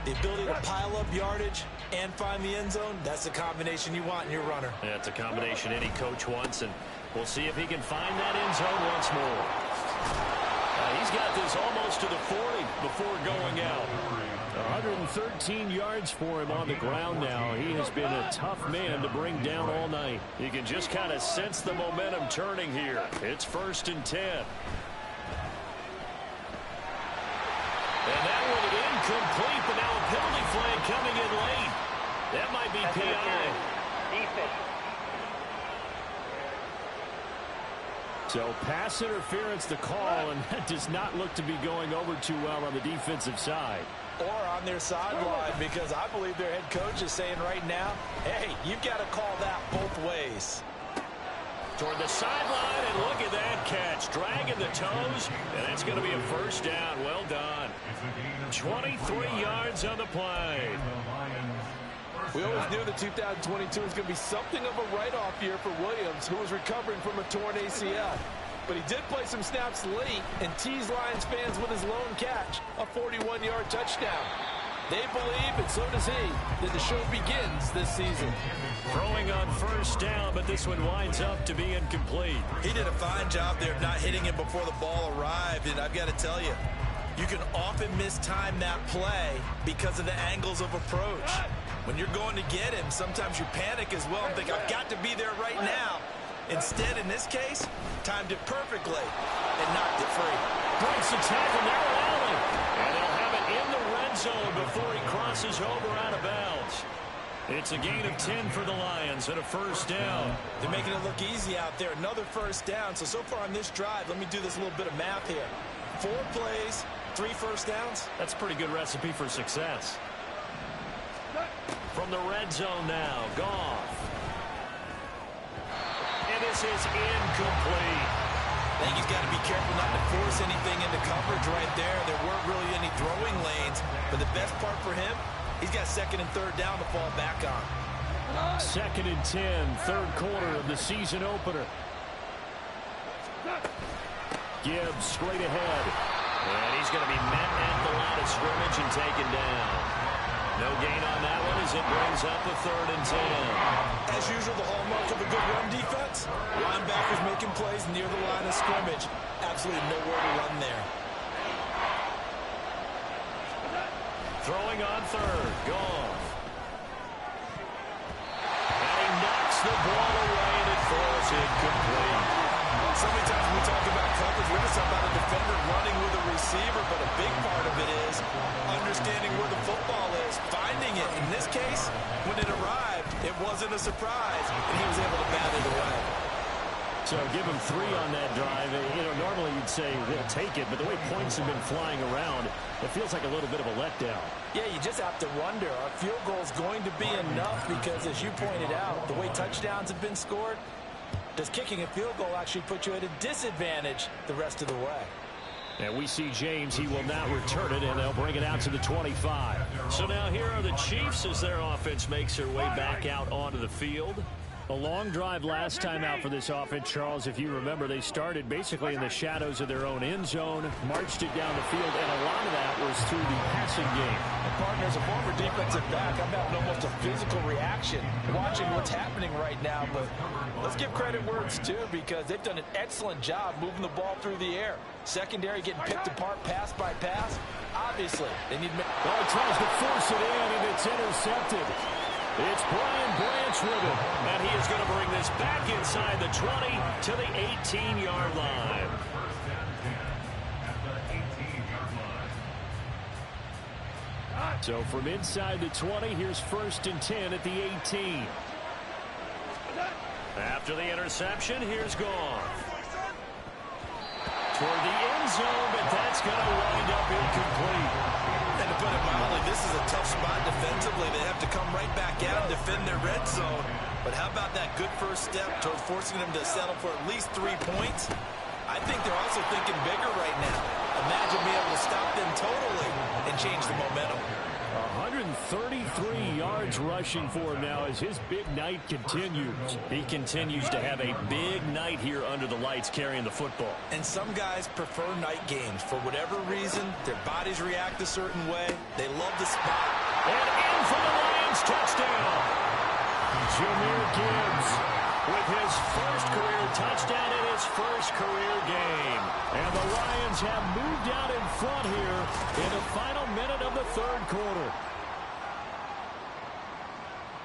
The ability to pile up yardage and find the end zone, that's the combination you want in your runner. That's a combination any coach wants, and we'll see if he can find that end zone once more. He's got this almost to the 40 before going out. 113 yards for him on the ground now. He has been a tough man to bring down all night. You can just kind of sense the momentum turning here. It's 1st and 10. And that one incomplete, but now a penalty flag coming in late. That might be PI. So pass interference the call, and that does not look to be going over too well on the defensive side. Or on their sideline, because I believe their head coach is saying right now, hey, you've got to call that both ways. Toward the sideline, and look at that catch. Dragging the toes, and it's going to be a first down. Well done. 23 yards on the play. We always knew that 2022 was going to be something of a write-off year for Williams, who was recovering from a torn ACL. But he did play some snaps late and teased Lions fans with his lone catch, a 41-yard touchdown. They believe, and so does he, that the show begins this season. Throwing on first down, but this one winds up to be incomplete. He did a fine job there of not hitting him before the ball arrived, and I've got to tell you, you can often mistime that play because of the angles of approach. When you're going to get him, sometimes you panic as well and think, I've got to be there right now. Instead, in this case, timed it perfectly and knocked it free. Breaks the tackle, now allowing. And they'll have it in the red zone before he crosses over out of bounds. It's a gain of 10 for the Lions and a first down. They're making it look easy out there. Another first down. So far on this drive, let me do this little bit of math here. 4 plays, 3 first downs. That's a pretty good recipe for success. From the red zone now, Goff. And this is incomplete. I think he's got to be careful not to force anything into coverage right there. There weren't really any throwing lanes. But the best part for him, he's got 2nd and 3rd down to fall back on. 2nd and 10, 3rd quarter of the season opener. Gibbs straight ahead. And he's going to be met at the line of scrimmage and taken down. No gain on that one as it brings up a 3rd and 10. As usual, the hallmark of a good run defense, linebackers making plays near the line of scrimmage. Absolutely nowhere to run there. Throwing on 3rd, Goff. And he knocks the ball away, and it falls incomplete. So many times when we talk about coverage, we're just talking about a defender running with a receiver, but a big part of it is understanding where the football is, finding it. In this case, when it arrived, it wasn't a surprise, and he was able to bat it away. So give him 3 on that drive. You know, normally you'd say we'll take it, but the way points have been flying around, it feels like a little bit of a letdown. Yeah, you just have to wonder, are field goals going to be enough? Because as you pointed out, the way touchdowns have been scored, does kicking a field goal actually put you at a disadvantage the rest of the way? And we see James. He will not return it, and they'll bring it out to the 25. So now here are the Chiefs as their offense makes their way back out onto the field. A long drive last time out for this offense, Charles. If you remember, they started basically in the shadows of their own end zone, marched it down the field, and a lot of that was through the passing game. And partner, as a former defensive back, I'm having almost a physical reaction watching what's happening right now. But let's give credit where it's due, because they've done an excellent job moving the ball through the air. Secondary getting picked apart pass by pass. Obviously, they need... Well, he tries to force it in, and it's intercepted. It's Brian Branch with it, and he is going to bring this back inside the 20 to the 18-yard line. So from inside the 20, here's 1st and 10 at the 18. After the interception, here's Goff. Toward the end zone, but that's going to wind up incomplete. And to put it mildly, this is a tough spot defensively. They have to come right back out and defend their red zone. But how about that good first step towards forcing them to settle for at least 3 points? I think they're also thinking bigger right now. Imagine being able to stop them totally and change the momentum. 133 yards rushing for him now as his big night continues. He continues to have a big night here under the lights carrying the football. And some guys prefer night games. For whatever reason, their bodies react a certain way. They love the spot. And in for the Lions, touchdown. Jahmyr Gibbs with his first career touchdown in his first career game. And the Lions have moved out in front here in the final minute of the 3rd quarter.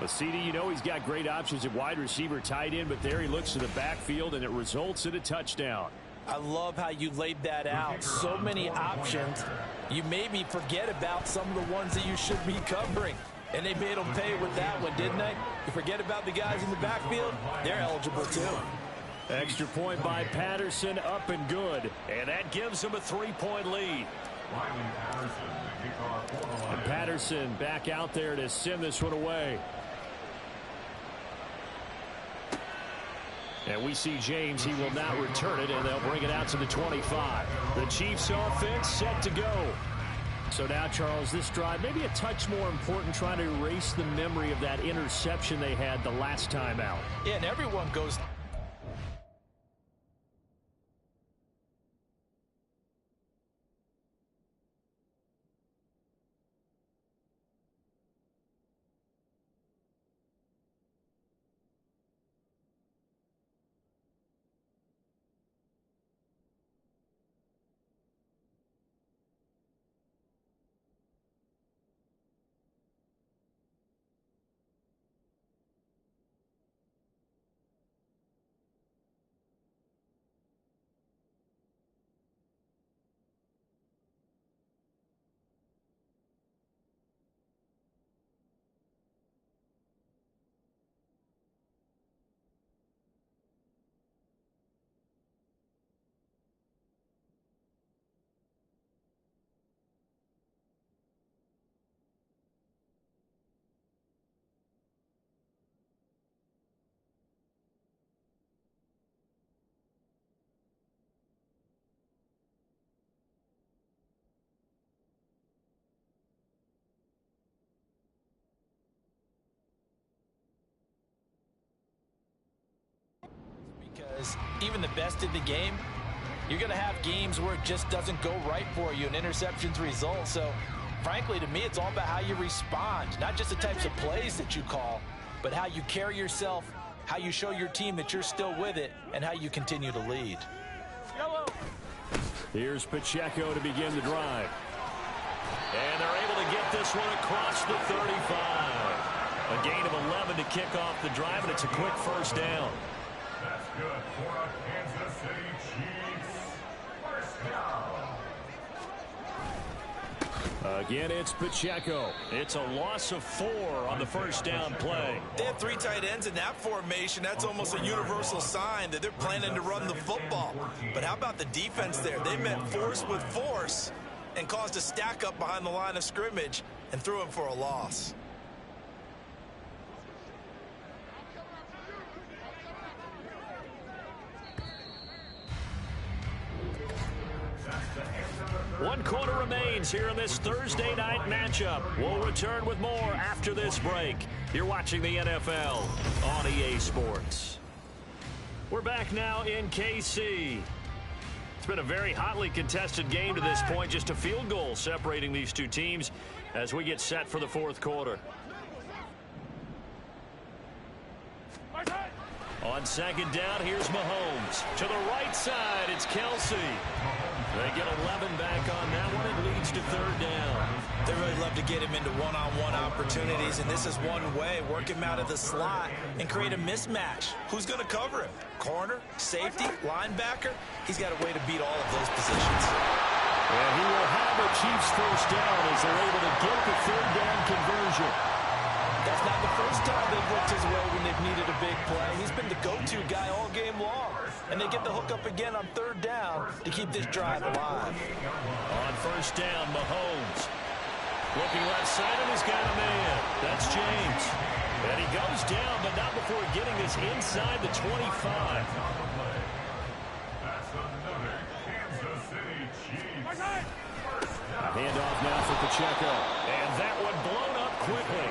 But CD, you know he's got great options at wide receiver, tight end, but there he looks to the backfield, and it results in a touchdown. I love how you laid that out. So many options. You maybe forget about some of the ones that you should be covering. And they made them pay with that one, didn't they? You forget about the guys in the backfield, they're eligible too. Extra point by Patterson, up and good. And that gives him a 3-point lead. And Patterson back out there to send this one away. And we see James. He will not return it, and they'll bring it out to the 25. The Chiefs offense set to go. So now, Charles, this drive maybe a touch more important, trying to erase the memory of that interception they had the last time out. Yeah, and everyone goes... Because even the best in the game, you're going to have games where it just doesn't go right for you and interceptions result. So, frankly, to me, it's all about how you respond. Not just the types of plays that you call, but how you carry yourself, how you show your team that you're still with it, and how you continue to lead. Here's Pacheco to begin the drive. And they're able to get this one across the 35. A gain of 11 to kick off the drive, and it's a quick first down. That's good for a Kansas City Chiefs. First down. Again, it's Pacheco. It's a loss of 4 on the first down play. They have 3 tight ends in that formation. That's almost a universal sign that they're planning to run the football. But how about the defense there? They met force with force and caused a stack up behind the line of scrimmage and threw him for a loss. That's the end third quarter remains here in this Thursday night matchup. We'll return with more after this break. You're watching the NFL on EA Sports. We're back now in KC. It's been a very hotly contested game to this point. Just a field goal separating these two teams as we get set for the fourth quarter. On second down, here's Mahomes. To the right side, it's Kelsey. They get 11 back on that one. It leads to third down. They really love to get him into one-on-one opportunities, and this is one way. Work him out of the slot and create a mismatch. Who's going to cover him? Corner, safety, linebacker? He's got a way to beat all of those positions. And he will have a Chiefs first down as they're able to get the third down conversion. That's not the first time they've looked his way when they've needed a big play. He's been the go-to guy all game long. And they get the hook up again on third down to keep this drive alive. On first down, Mahomes. Looking left side, and he's got a man. That's James. And he goes down, but not before getting this inside the 25. That's another Kansas City Chiefs. A handoff now for Pacheco. And that one blown up quickly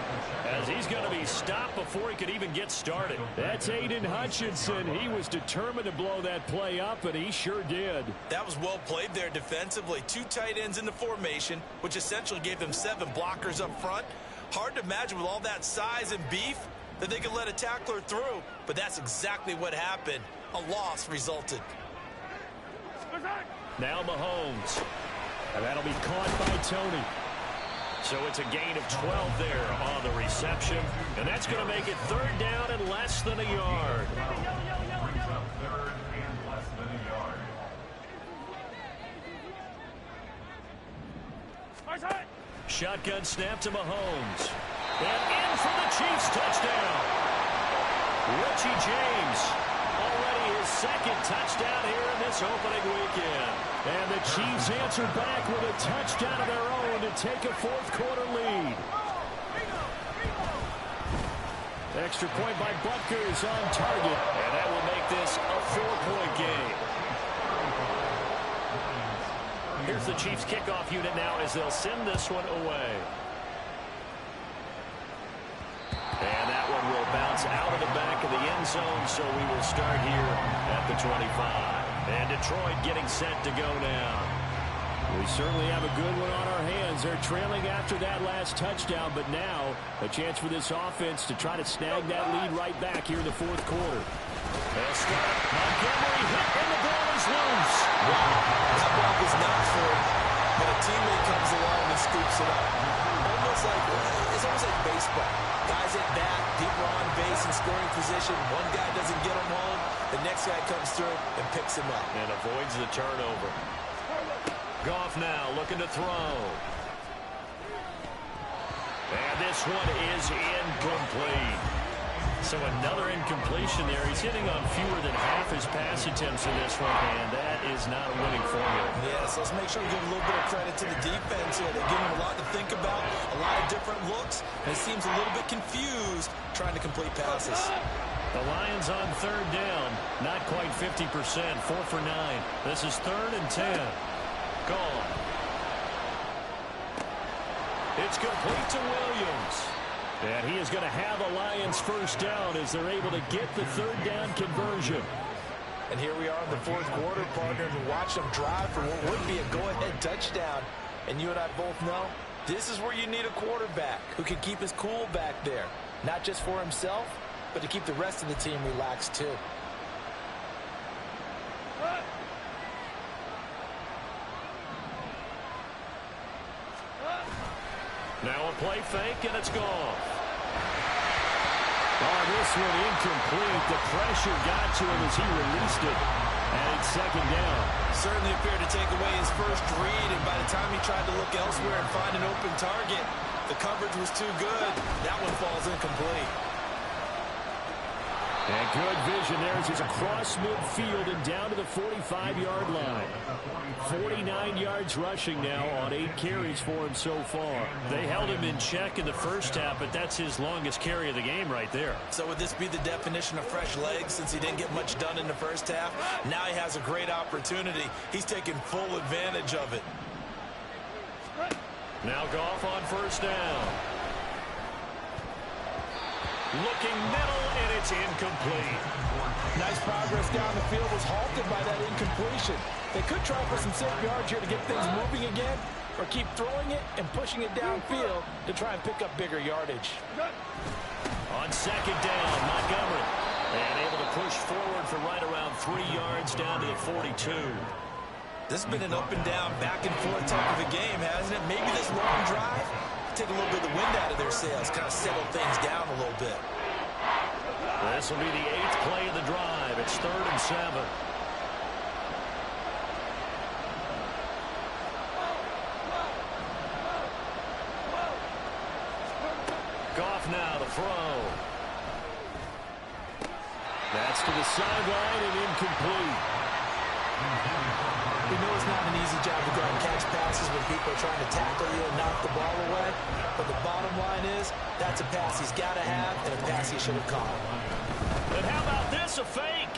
as he's going to be stopped before he could even get started. That's Aiden Hutchinson. He was determined to blow that play up, and he sure did. That was well played there defensively. Two tight ends in the formation, which essentially gave them 7 blockers up front. Hard to imagine with all that size and beef that they could let a tackler through, but that's exactly what happened. A loss resulted. Now Mahomes. And that'll be caught by Tony. So it's a gain of 12 there on the reception. And that's going to make it third down and less than a yard. Brings up third and less than a yard. Shotgun snap to Mahomes. And in for the Chiefs touchdown. Richie James. Already his second touchdown here in this opening weekend. And the Chiefs answer back with a touchdown of their own to take a fourth quarter lead. Extra point by Butker's on target. And that will make this a 4-point game. Here's the Chiefs kickoff unit now as they'll send this one away. And that one will bounce out of the back of the end zone, so we will start here at the 25. And Detroit getting set to go now. We certainly have a good one on our hands. They're trailing after that last touchdown, but now a chance for this offense to try to snag that lead right back here in the fourth quarter. They'll start. Montgomery hit, and the ball is loose. Wow, that block is not for him, but a teammate comes along and scoops it up. It's almost like baseball. Guys at bat, people on base in scoring position. One guy doesn't get him home. The next guy comes through and picks him up. And avoids the turnover. Goff now looking to throw. And this one is incomplete. So another incompletion there. He's hitting on fewer than half his pass attempts in this one, and that is not a winning formula. Yes, let's make sure we give a little bit of credit to the defense here. They're giving him a lot to think about, a lot of different looks, and he seems a little bit confused trying to complete passes. The Lions on third down, not quite 50%, 4 for 9. This is 3rd and 10. Gone. It's complete to Williams. And he is going to have a Lions first down as they're able to get the third down conversion. And here we are in the fourth quarter, partner, and watch them drive for what would be a go-ahead touchdown. And you and I both know this is where you need a quarterback who can keep his cool back there. Not just for himself, but to keep the rest of the team relaxed too. Now a play fake, and it's gone. Oh, this one incomplete. The pressure got to him as he released it. And it's second down. Certainly appeared to take away his first read, and by the time he tried to look elsewhere and find an open target, the coverage was too good. That one falls incomplete. And good vision there as he's across midfield and down to the 45-yard line. 49 yards rushing now on 8 carries for him so far. They held him in check in the first half, but that's his longest carry of the game right there. So would this be the definition of fresh legs since he didn't get much done in the first half? Now he has a great opportunity. He's taking full advantage of it. Now Goff on first down. Looking middle, and it's incomplete. Nice progress down the field was halted by that incompletion. They could try for some safe yards here to get things moving again, or keep throwing it and pushing it downfield to try and pick up bigger yardage. On second down, Montgomery. And able to push forward for right around 3 yards down to the 42. This has been an up and down, back and forth type of a game, hasn't it? Maybe this long drive take a little bit of the wind out of their sails, kind of settle things down a little bit. This will be the 8th play of the drive. It's 3rd and 7. Goff now to throw. That's to the sideline and incomplete. We know it's not an easy job to go and catch passes when people are trying to tackle you and knock the ball away. But the bottom line is, that's a pass he's got to have and a pass he should have caught. And how about this, a fake?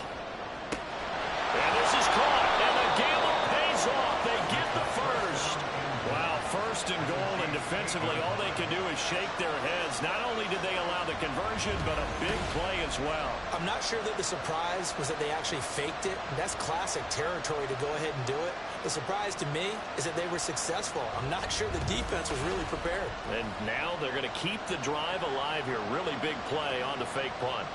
And this is caught, and the gamble pays off. They get the first. Wow, 1st and goal, and defensively, all they can do is shake their heads. Not only did they allow the conversion, but a big play as well. I'm not sure that the surprise was that they actually faked it. That's classic territory to go ahead and do it. The surprise to me is that they were successful. I'm not sure the defense was really prepared. And now they're going to keep the drive alive here. Really big play on the fake punt.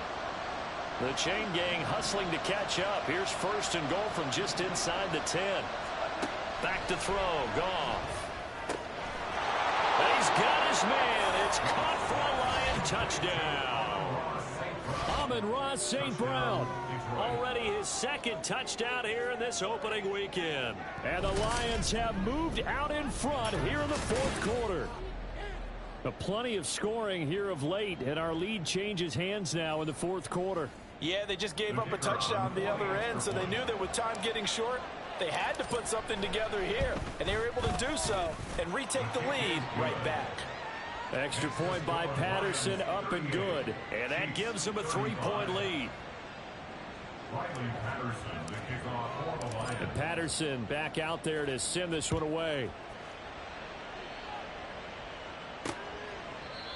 The chain gang hustling to catch up. Here's 1st and goal from just inside the 10. Back to throw. Goff. He's got his man. It's caught for a Lion touchdown. Amon-Ra St. Brown. Already his 2nd touchdown here in this opening weekend. And the Lions have moved out in front here in the 4th quarter. Plenty of scoring here of late, and our lead changes hands now in the 4th quarter. Yeah, they just gave up a touchdown the other end, so they knew that with time getting short, they had to put something together here, and they were able to do so and retake the lead right back. Extra point by Patterson, up and good. And that gives them a 3-point lead. And Patterson back out there to send this one away.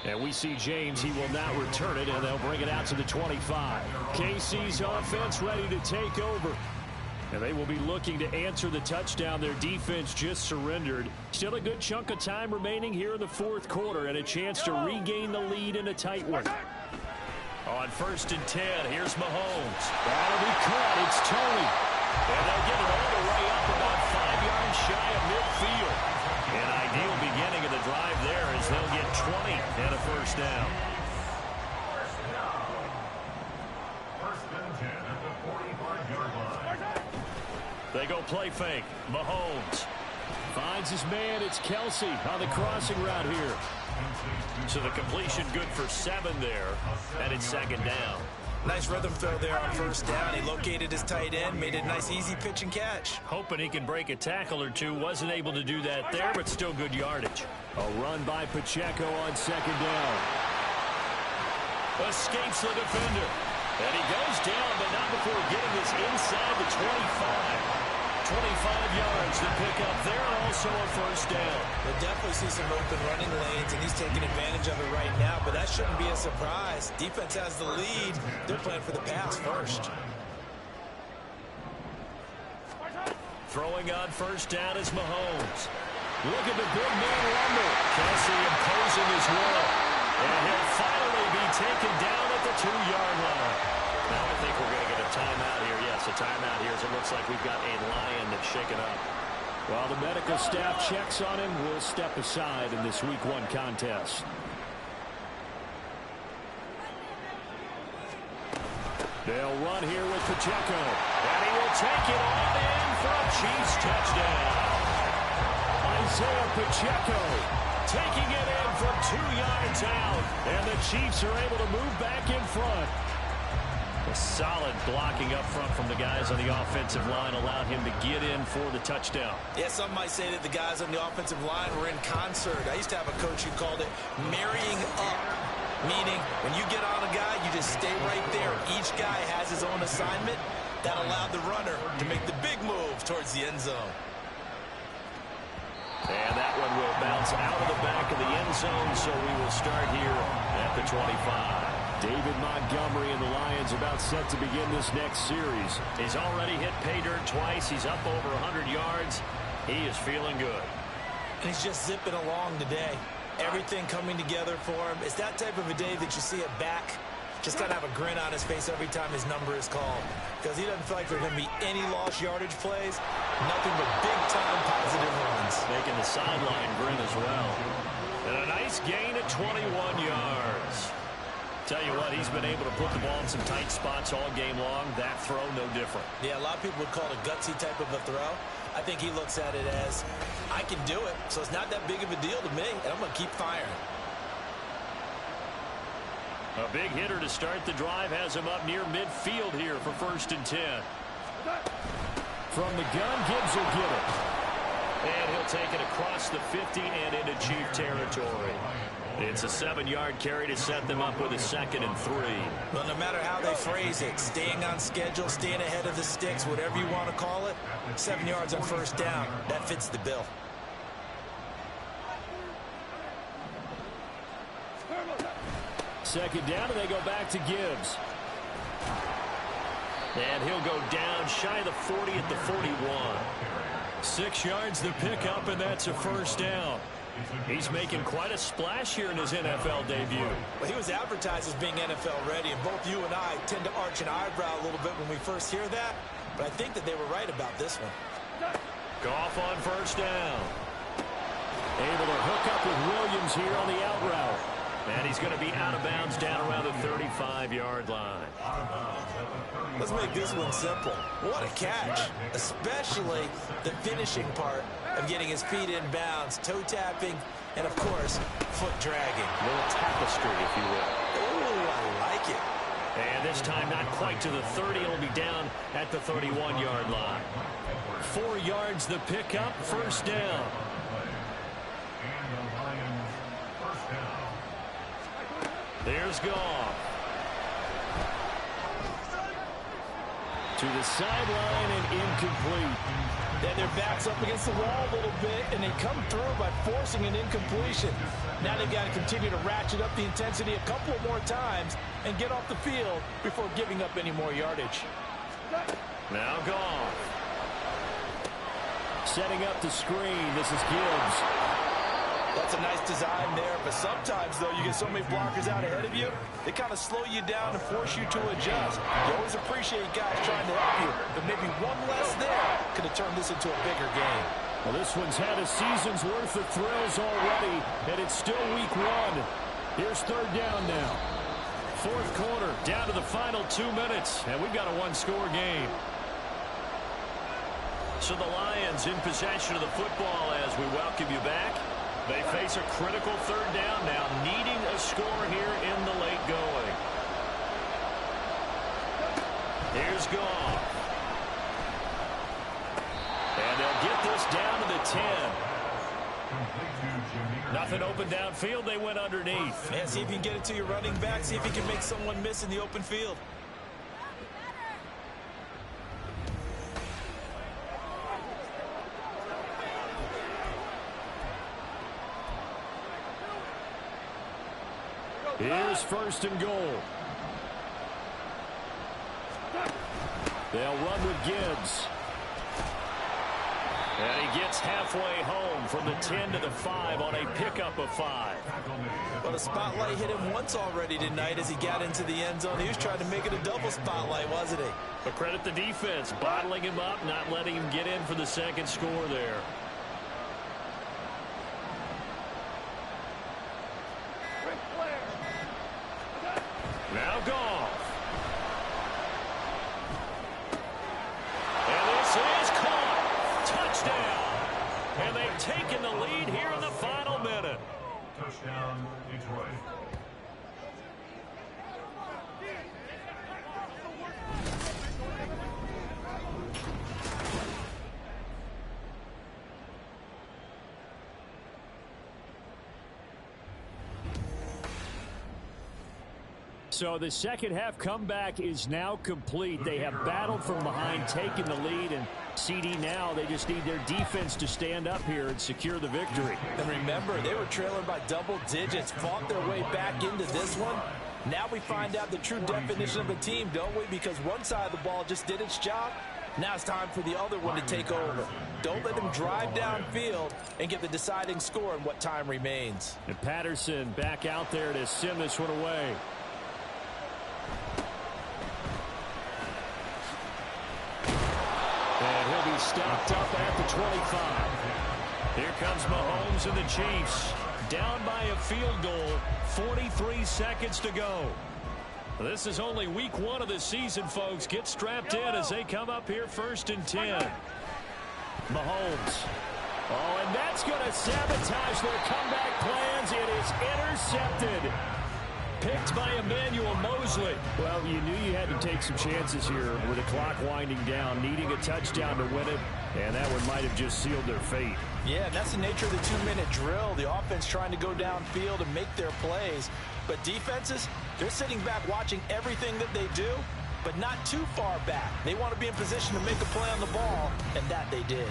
And we see James. He will not return it, and they'll bring it out to the 25. KC's offense ready to take over. And they will be looking to answer the touchdown. Their defense just surrendered. Still a good chunk of time remaining here in the 4th quarter, and a chance to regain the lead in a tight one. On 1st and 10, here's Mahomes. That'll be caught. It's Tony. And they'll get it all the way up about 5 yards shy of midfield. An ideal beginning of the drive there as they'll get 20 and a 1st down. They go play fake. Mahomes finds his man. It's Kelsey on the crossing route here. So the completion good for 7 there. And it's 2nd down. Nice rhythm throw there on 1st down. He located his tight end, made a nice easy pitch and catch. Hoping he can break a tackle or two. Wasn't able to do that there, but still good yardage. A run by Pacheco on 2nd down. Escapes the defender. And he goes down, but not before getting this inside the 25. 25 yards to pick up there, and also a 1st down. We'll definitely see some open running lanes, and he's taking advantage of it right now, but that shouldn't be a surprise. Defense has the lead. They're playing for the pass first. Throwing on 1st down is Mahomes. Look at the big man rumble. Kelsey imposing as well. And he'll finally be taken down at the 2-yard line. Now I think we're going to get a timeout here. Yes, a timeout here as it looks like we've got a Lion that's shaken up. While the medical staff checks on him, we'll step aside in this Week 1 contest. They'll run here with Pacheco. And he will take it on in for a Chiefs touchdown. Isaiah Pacheco taking it in from 2 yards out. And the Chiefs are able to move back in front. A solid blocking up front from the guys on the offensive line allowed him to get in for the touchdown. Yeah, some might say that the guys on the offensive line were in concert. I used to have a coach who called it marrying up, meaning when you get on a guy, you just stay right there. Each guy has his own assignment. That allowed the runner to make the big move towards the end zone. And that one will bounce out of the back of the end zone, so we will start here at the 25. David Montgomery and the Lions about set to begin this next series. He's already hit pay dirt twice. He's up over 100 yards. He is feeling good. And he's just zipping along today. Everything coming together for him. It's that type of a day that you see it back. Just got to have a grin on his face every time his number is called. Because he doesn't feel like there are going to be any lost yardage plays. Nothing but big-time positive runs. Making the sideline grin as well. And a nice gain at 21 yards. Tell you what, he's been able to put the ball in some tight spots all game long. That throw, no different. Yeah, a lot of people would call it a gutsy type of a throw. I think he looks at it as, I can do it, so it's not that big of a deal to me, and I'm going to keep firing. A big hitter to start the drive has him up near midfield here for 1st and 10. From the gun, Gibbs will get it. And he'll take it across the 50 and into Chief territory. It's a 7-yard carry to set them up with a 2nd and 3. Well, no matter how they phrase it, staying on schedule, staying ahead of the sticks, whatever you want to call it, 7 yards on 1st down, that fits the bill. Second down, and they go back to Gibbs. And he'll go down shy of the 40 at the 41. 6 yards the pickup, and that's a 1st down. He's making quite a splash here in his NFL debut. Well, he was advertised as being NFL ready, and both you and I tend to arch an eyebrow a little bit when we first hear that, but I think that they were right about this one. Goff on 1st down. Able to hook up with Williams here on the out route. And he's going to be out of bounds down around the 35-yard line. Let's make this one simple. What a catch, especially the finishing part of getting his feet in bounds, toe tapping, and, of course, foot dragging. A little tapestry, if you will. Oh, I like it. And this time not quite to the 30. It'll be down at the 31-yard line. 4 yards the pickup, 1st down. There's Goff. To the sideline and incomplete. Then their back's up against the wall a little bit, and they come through by forcing an incompletion. Now they've got to continue to ratchet up the intensity a couple of more times and get off the field before giving up any more yardage. Now Goff. Setting up the screen. This is Gibbs. That's a nice design there, but sometimes, though, you get so many blockers out ahead of you, they kind of slow you down and force you to adjust. You always appreciate guys trying to help you, but maybe one less there could have turned this into a bigger game. Well, this one's had a season's worth of thrills already, and it's still week 1. Here's 3rd down now. 4th quarter, down to the final 2 minutes, and we've got a 1-score game. So the Lions in possession of the football as we welcome you back. They face a critical 3rd down now, needing a score here in the late going. Here's Goff. And they'll get this down to the 10. Nothing open downfield. They went underneath. Man, see if you can get it to your running back. See if you can make someone miss in the open field. Here's 1st and goal. They'll run with Gibbs. And he gets halfway home from the 10 to the 5 on a pickup of 5. Well, the spotlight hit him once already tonight as he got into the end zone. He was trying to make it a double spotlight, wasn't he? But credit the defense, bottling him up, not letting him get in for the 2nd score there. Now Goff. And this is caught. Touchdown. And they've taken the lead here in the final minute. Touchdown, Detroit. So the second half comeback is now complete. They have battled from behind, taken the lead, and CD now, they just need their defense to stand up here and secure the victory. And remember, they were trailing by double digits, fought their way back into this one. Now we find out the true definition of a team, don't we? Because one side of the ball just did its job. Now it's time for the other one to take over. Don't let them drive downfield and get the deciding score in what time remains. And Patterson back out there to send this one away. And he'll be stopped up at the 25. Here comes Mahomes and the Chiefs. Down by a field goal, 43 seconds to go. This is only week 1 of the season, folks. Get strapped in as they come up here 1st and 10. Mahomes. Oh, and that's going to sabotage their comeback plans. It is intercepted. Picked by Emmanuel Mosley. Well, you knew you had to take some chances here with the clock winding down, needing a touchdown to win it, and that one might have just sealed their fate. Yeah, and that's the nature of the 2-minute drill. The offense trying to go downfield and make their plays. But defenses, they're sitting back watching everything that they do, but not too far back. They want to be in position to make a play on the ball, and that they did.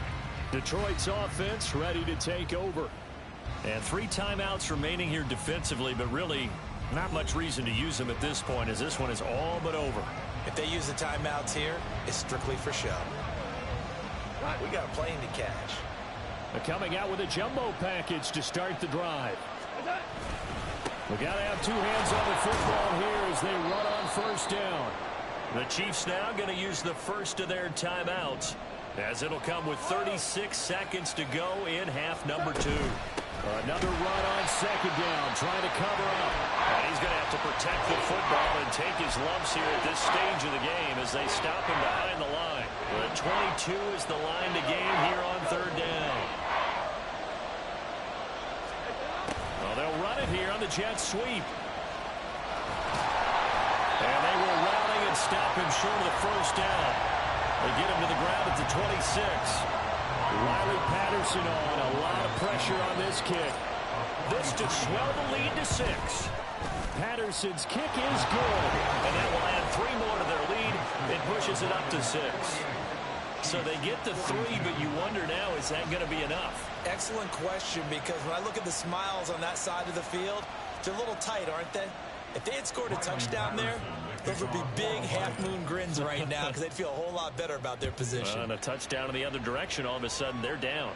Detroit's offense ready to take over. And 3 timeouts remaining here defensively, but really not much reason to use them at this point, as this one is all but over. If they use the timeouts here, it's strictly for show. We got a plane to catch. They're coming out with a jumbo package to start the drive. We got to have 2 hands on the football here as they run on 1st down. The Chiefs now going to use the first of their timeouts, as it'll come with 36 seconds to go in half number 2. Another run on 2nd down, trying to cover up. And he's going to have to protect the football and take his lumps here at this stage of the game as they stop him behind the line. The 22 is the line to gain here on 3rd down. Well, they'll run it here on the jet sweep. And they will rally and stop him short of the 1st down. They get him to the ground at the 26. Riley Patterson on. A lot of pressure on this kick. This to swell the lead to 6. Patterson's kick is good. And that will add 3 more to their lead. It pushes it up to 6. So they get the 3, but you wonder now, is that going to be enough? Excellent question, because when I look at the smiles on that side of the field, they're a little tight, aren't they? If they had scored a touchdown there, those would be big half-moon grins right now because they'd feel a whole lot better about their position. And a touchdown in the other direction, all of a sudden they're down.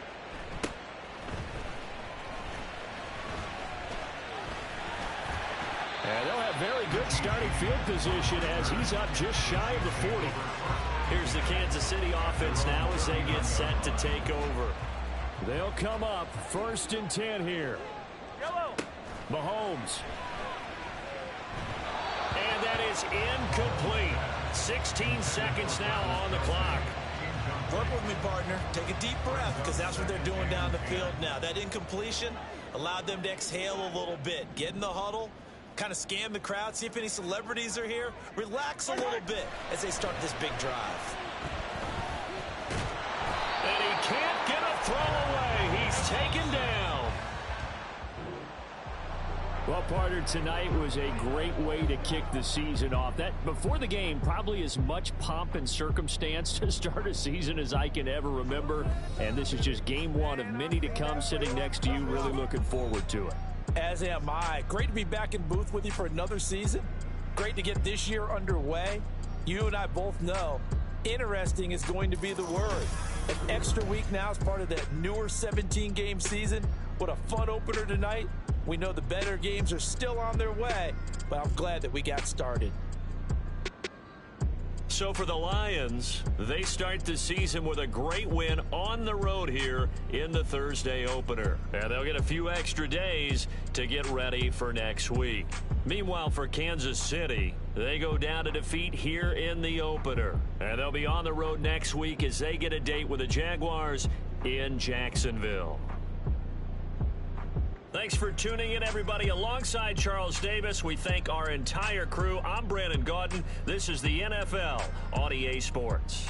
And they'll have very good starting field position as he's up just shy of the 40. Here's the Kansas City offense now as they get set to take over. They'll come up 1st and 10 here. Mahomes. And that is incomplete. 16 seconds now on the clock. Work with me, partner. Take a deep breath, because that's what they're doing down the field now. That incompletion allowed them to exhale a little bit. Get in the huddle, kind of scan the crowd, see if any celebrities are here. Relax a little bit as they start this big drive. And he can't get a throw away. He's taken down. Well, partner, tonight was a great way to kick the season off. That before the game, probably as much pomp and circumstance to start a season as I can ever remember. And this is just game 1 of many to come. Sitting next to you, really looking forward to it. As am I. Great to be back in booth with you for another season. Great to get this year underway. You and I both know interesting is going to be the word. An extra week now as part of that newer 17-game season. What a fun opener tonight. We know the better games are still on their way, but I'm glad that we got started. So for the Lions, they start the season with a great win on the road here in the Thursday opener. And they'll get a few extra days to get ready for next week. Meanwhile, for Kansas City, they go down to defeat here in the opener. And they'll be on the road next week as they get a date with the Jaguars in Jacksonville. Thanks for tuning in, everybody. Alongside Charles Davis, we thank our entire crew. I'm Brandon Gaudin. This is the NFL on EA Sports.